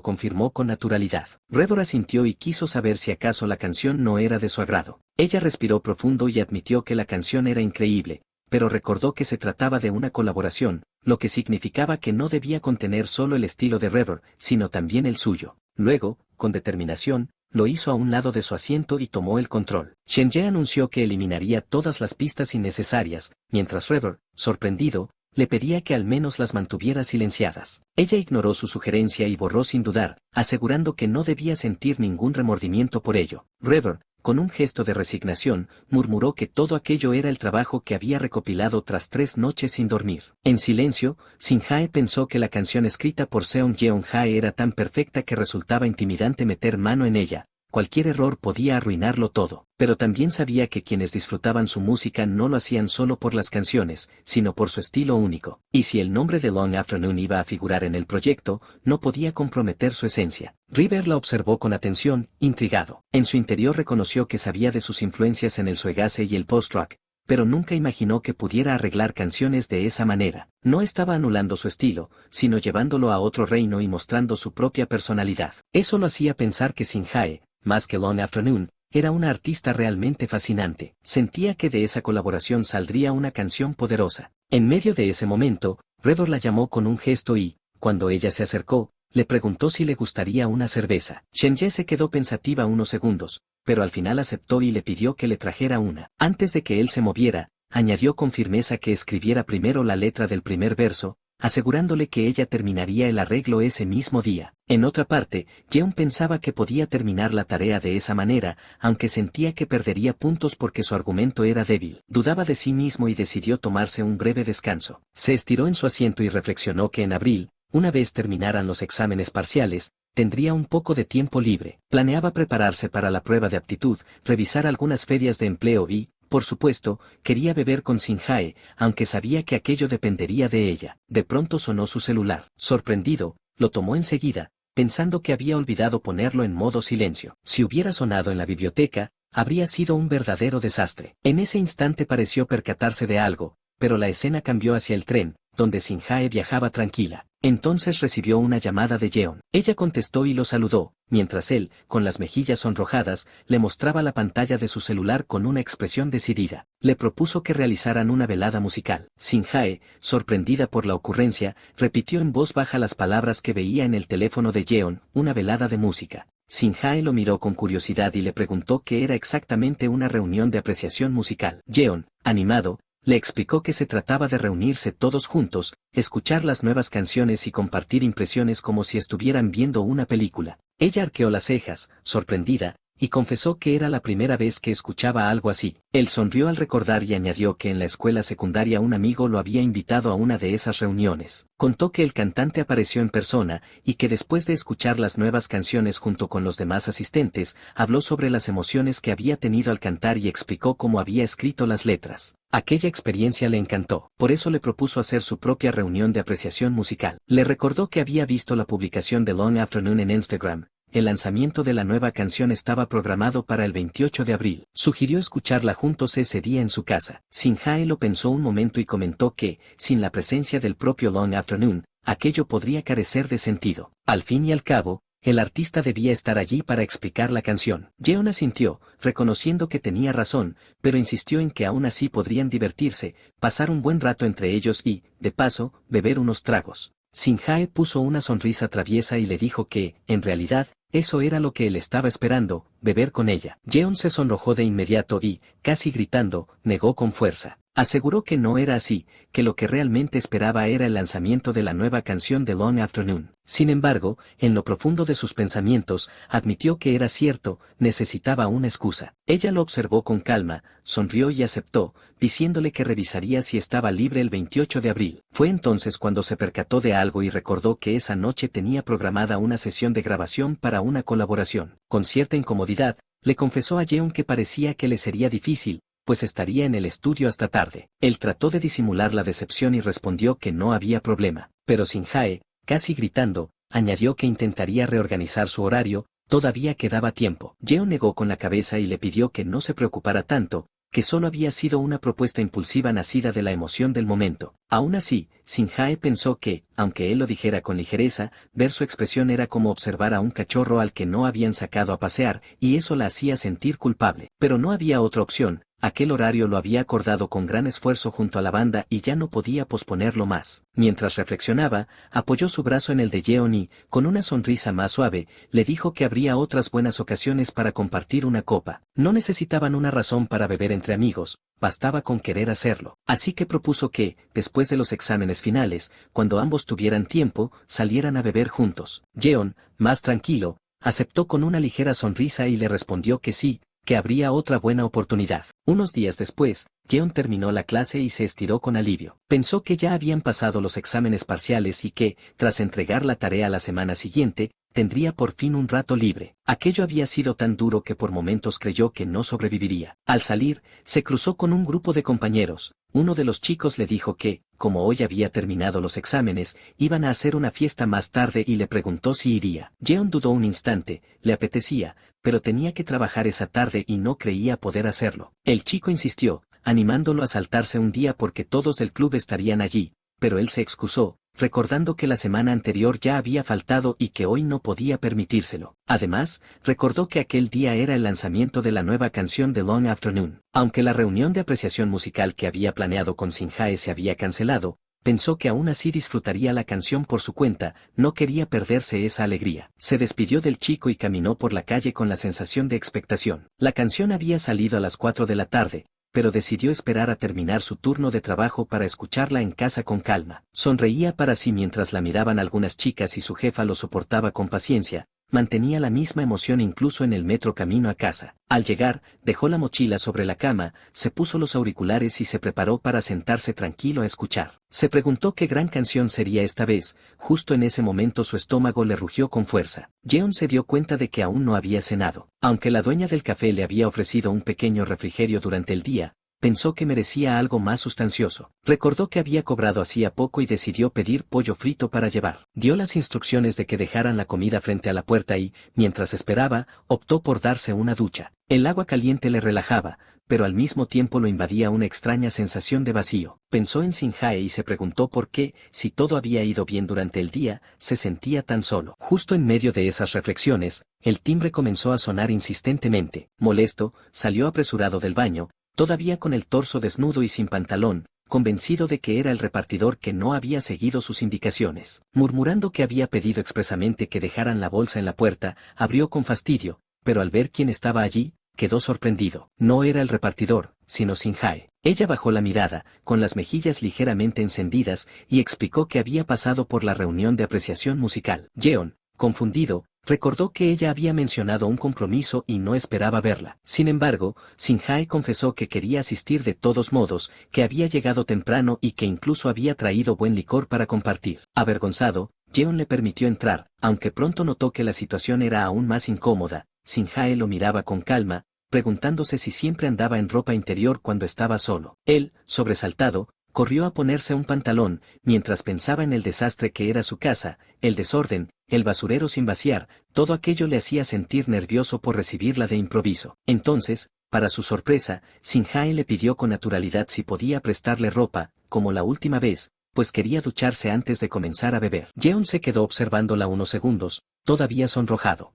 confirmó con naturalidad. Redor asintió y quiso saber si acaso la canción no era de su agrado. Ella respiró profundo y admitió que la canción era increíble, pero recordó que se trataba de una colaboración, lo que significaba que no debía contener solo el estilo de Redor, sino también el suyo. Luego, con determinación, lo hizo a un lado de su asiento y tomó el control. Shen-ye anunció que eliminaría todas las pistas innecesarias, mientras Redor, sorprendido, le pedía que al menos las mantuviera silenciadas. Ella ignoró su sugerencia y borró sin dudar, asegurando que no debía sentir ningún remordimiento por ello. Redor, con un gesto de resignación, murmuró que todo aquello era el trabajo que había recopilado tras 3 noches sin dormir. En silencio, Shin-hae pensó que la canción escrita por Seon Yeon-hae era tan perfecta que resultaba intimidante meter mano en ella, cualquier error podía arruinarlo todo, pero también sabía que quienes disfrutaban su música no lo hacían solo por las canciones, sino por su estilo único, y si el nombre de Long Afternoon iba a figurar en el proyecto, no podía comprometer su esencia. River la observó con atención, intrigado. En su interior reconoció que sabía de sus influencias en el shoegaze y el post-rock, pero nunca imaginó que pudiera arreglar canciones de esa manera. No estaba anulando su estilo, sino llevándolo a otro reino y mostrando su propia personalidad. Eso lo hacía pensar que Sinhae, más que Long Afternoon, era una artista realmente fascinante. Sentía que de esa colaboración saldría una canción poderosa. En medio de ese momento, Redor la llamó con un gesto y, cuando ella se acercó, le preguntó si le gustaría una cerveza. Shenye se quedó pensativa unos segundos, pero al final aceptó y le pidió que le trajera una. Antes de que él se moviera, añadió con firmeza que escribiera primero la letra del primer verso, asegurándole que ella terminaría el arreglo ese mismo día. En otra parte, Jeon pensaba que podía terminar la tarea de esa manera, aunque sentía que perdería puntos porque su argumento era débil. Dudaba de sí mismo y decidió tomarse un breve descanso. Se estiró en su asiento y reflexionó que en abril, una vez terminaran los exámenes parciales, tendría un poco de tiempo libre. Planeaba prepararse para la prueba de aptitud, revisar algunas ferias de empleo y, por supuesto, quería beber con Sinhae, aunque sabía que aquello dependería de ella. De pronto sonó su celular. Sorprendido, lo tomó enseguida, pensando que había olvidado ponerlo en modo silencio. Si hubiera sonado en la biblioteca, habría sido un verdadero desastre. En ese instante pareció percatarse de algo, pero la escena cambió hacia el tren, donde Sinhae viajaba tranquila. Entonces recibió una llamada de Jeon. Ella contestó y lo saludó, mientras él, con las mejillas sonrojadas, le mostraba la pantalla de su celular con una expresión decidida. Le propuso que realizaran una velada musical. Sinhae, sorprendida por la ocurrencia, repitió en voz baja las palabras que veía en el teléfono de Jeon, una velada de música. Sinhae lo miró con curiosidad y le preguntó qué era exactamente una reunión de apreciación musical. Jeon, animado, le explicó que se trataba de reunirse todos juntos, escuchar las nuevas canciones y compartir impresiones como si estuvieran viendo una película. Ella arqueó las cejas, sorprendida, y confesó que era la primera vez que escuchaba algo así. Él sonrió al recordar y añadió que en la escuela secundaria un amigo lo había invitado a una de esas reuniones. Contó que el cantante apareció en persona, y que después de escuchar las nuevas canciones junto con los demás asistentes, habló sobre las emociones que había tenido al cantar y explicó cómo había escrito las letras. Aquella experiencia le encantó, por eso le propuso hacer su propia reunión de apreciación musical. Le recordó que había visto la publicación de Long Afternoon en Instagram. El lanzamiento de la nueva canción estaba programado para el 28 de abril. Sugirió escucharla juntos ese día en su casa. Sinhae lo pensó un momento y comentó que, sin la presencia del propio Long Afternoon, aquello podría carecer de sentido. Al fin y al cabo, el artista debía estar allí para explicar la canción. Jeon asintió, reconociendo que tenía razón, pero insistió en que aún así podrían divertirse, pasar un buen rato entre ellos y, de paso, beber unos tragos. Sinhae puso una sonrisa traviesa y le dijo que, en realidad, eso era lo que él estaba esperando, beber con ella. Jeon se sonrojó de inmediato y, casi gritando, negó con fuerza. Aseguró que no era así, que lo que realmente esperaba era el lanzamiento de la nueva canción de Long Afternoon. Sin embargo, en lo profundo de sus pensamientos, admitió que era cierto, necesitaba una excusa. Ella lo observó con calma, sonrió y aceptó, diciéndole que revisaría si estaba libre el 28 de abril. Fue entonces cuando se percató de algo y recordó que esa noche tenía programada una sesión de grabación para una colaboración. Con cierta incomodidad, le confesó a Jeon que parecía que le sería difícil, pues estaría en el estudio hasta tarde. Él trató de disimular la decepción y respondió que no había problema, pero Sinhae, casi gritando, añadió que intentaría reorganizar su horario, todavía quedaba tiempo. Jeon negó con la cabeza y le pidió que no se preocupara tanto, que solo había sido una propuesta impulsiva nacida de la emoción del momento. Aún así, Sinhae pensó que, aunque él lo dijera con ligereza, ver su expresión era como observar a un cachorro al que no habían sacado a pasear, y eso la hacía sentir culpable. Pero no había otra opción. Aquel horario lo había acordado con gran esfuerzo junto a la banda y ya no podía posponerlo más. Mientras reflexionaba, apoyó su brazo en el de Jeon y, con una sonrisa más suave, le dijo que habría otras buenas ocasiones para compartir una copa. No necesitaban una razón para beber entre amigos, bastaba con querer hacerlo. Así que propuso que, después de los exámenes finales, cuando ambos tuvieran tiempo, salieran a beber juntos. Jeon, más tranquilo, aceptó con una ligera sonrisa y le respondió que sí, que habría otra buena oportunidad. Unos días después, Jeon terminó la clase y se estiró con alivio. Pensó que ya habían pasado los exámenes parciales y que, tras entregar la tarea la semana siguiente, tendría por fin un rato libre. Aquello había sido tan duro que por momentos creyó que no sobreviviría. Al salir, se cruzó con un grupo de compañeros. Uno de los chicos le dijo que, como hoy había terminado los exámenes, iban a hacer una fiesta más tarde y le preguntó si iría. Jeon dudó un instante, le apetecía, pero tenía que trabajar esa tarde y no creía poder hacerlo. El chico insistió, animándolo a saltarse un día porque todos del club estarían allí, pero él se excusó, recordando que la semana anterior ya había faltado y que hoy no podía permitírselo. Además, recordó que aquel día era el lanzamiento de la nueva canción de Long Afternoon. Aunque la reunión de apreciación musical que había planeado con Shin Hye se había cancelado, pensó que aún así disfrutaría la canción por su cuenta, no quería perderse esa alegría. Se despidió del chico y caminó por la calle con la sensación de expectación. La canción había salido a las 4 de la tarde, pero decidió esperar a terminar su turno de trabajo para escucharla en casa con calma. Sonreía para sí mientras la miraban algunas chicas y su jefa lo soportaba con paciencia, mantenía la misma emoción incluso en el metro camino a casa. Al llegar, dejó la mochila sobre la cama, se puso los auriculares y se preparó para sentarse tranquilo a escuchar. Se preguntó qué gran canción sería esta vez, justo en ese momento su estómago le rugió con fuerza. Jeon se dio cuenta de que aún no había cenado. Aunque la dueña del café le había ofrecido un pequeño refrigerio durante el día, pensó que merecía algo más sustancioso. Recordó que había cobrado hacía poco y decidió pedir pollo frito para llevar. Dio las instrucciones de que dejaran la comida frente a la puerta y, mientras esperaba, optó por darse una ducha. El agua caliente le relajaba, pero al mismo tiempo lo invadía una extraña sensación de vacío. Pensó en Shin Hye y se preguntó por qué, si todo había ido bien durante el día, se sentía tan solo. Justo en medio de esas reflexiones, el timbre comenzó a sonar insistentemente. Molesto, salió apresurado del baño, todavía con el torso desnudo y sin pantalón, convencido de que era el repartidor que no había seguido sus indicaciones. Murmurando que había pedido expresamente que dejaran la bolsa en la puerta, abrió con fastidio, pero al ver quién estaba allí, quedó sorprendido. No era el repartidor, sino Shin Hye. Ella bajó la mirada, con las mejillas ligeramente encendidas, y explicó que había pasado por la reunión de apreciación musical. Jeon, confundido, recordó que ella había mencionado un compromiso y no esperaba verla. Sin embargo, Shin Hye confesó que quería asistir de todos modos, que había llegado temprano y que incluso había traído buen licor para compartir. Avergonzado, Jeon le permitió entrar, aunque pronto notó que la situación era aún más incómoda. Shin Hye lo miraba con calma, preguntándose si siempre andaba en ropa interior cuando estaba solo. Él, sobresaltado, corrió a ponerse un pantalón, mientras pensaba en el desastre que era su casa, el desorden, el basurero sin vaciar, todo aquello le hacía sentir nervioso por recibirla de improviso. Entonces, para su sorpresa, Shin Hye le pidió con naturalidad si podía prestarle ropa, como la última vez, pues quería ducharse antes de comenzar a beber. Jeon se quedó observándola unos segundos, todavía sonrojado.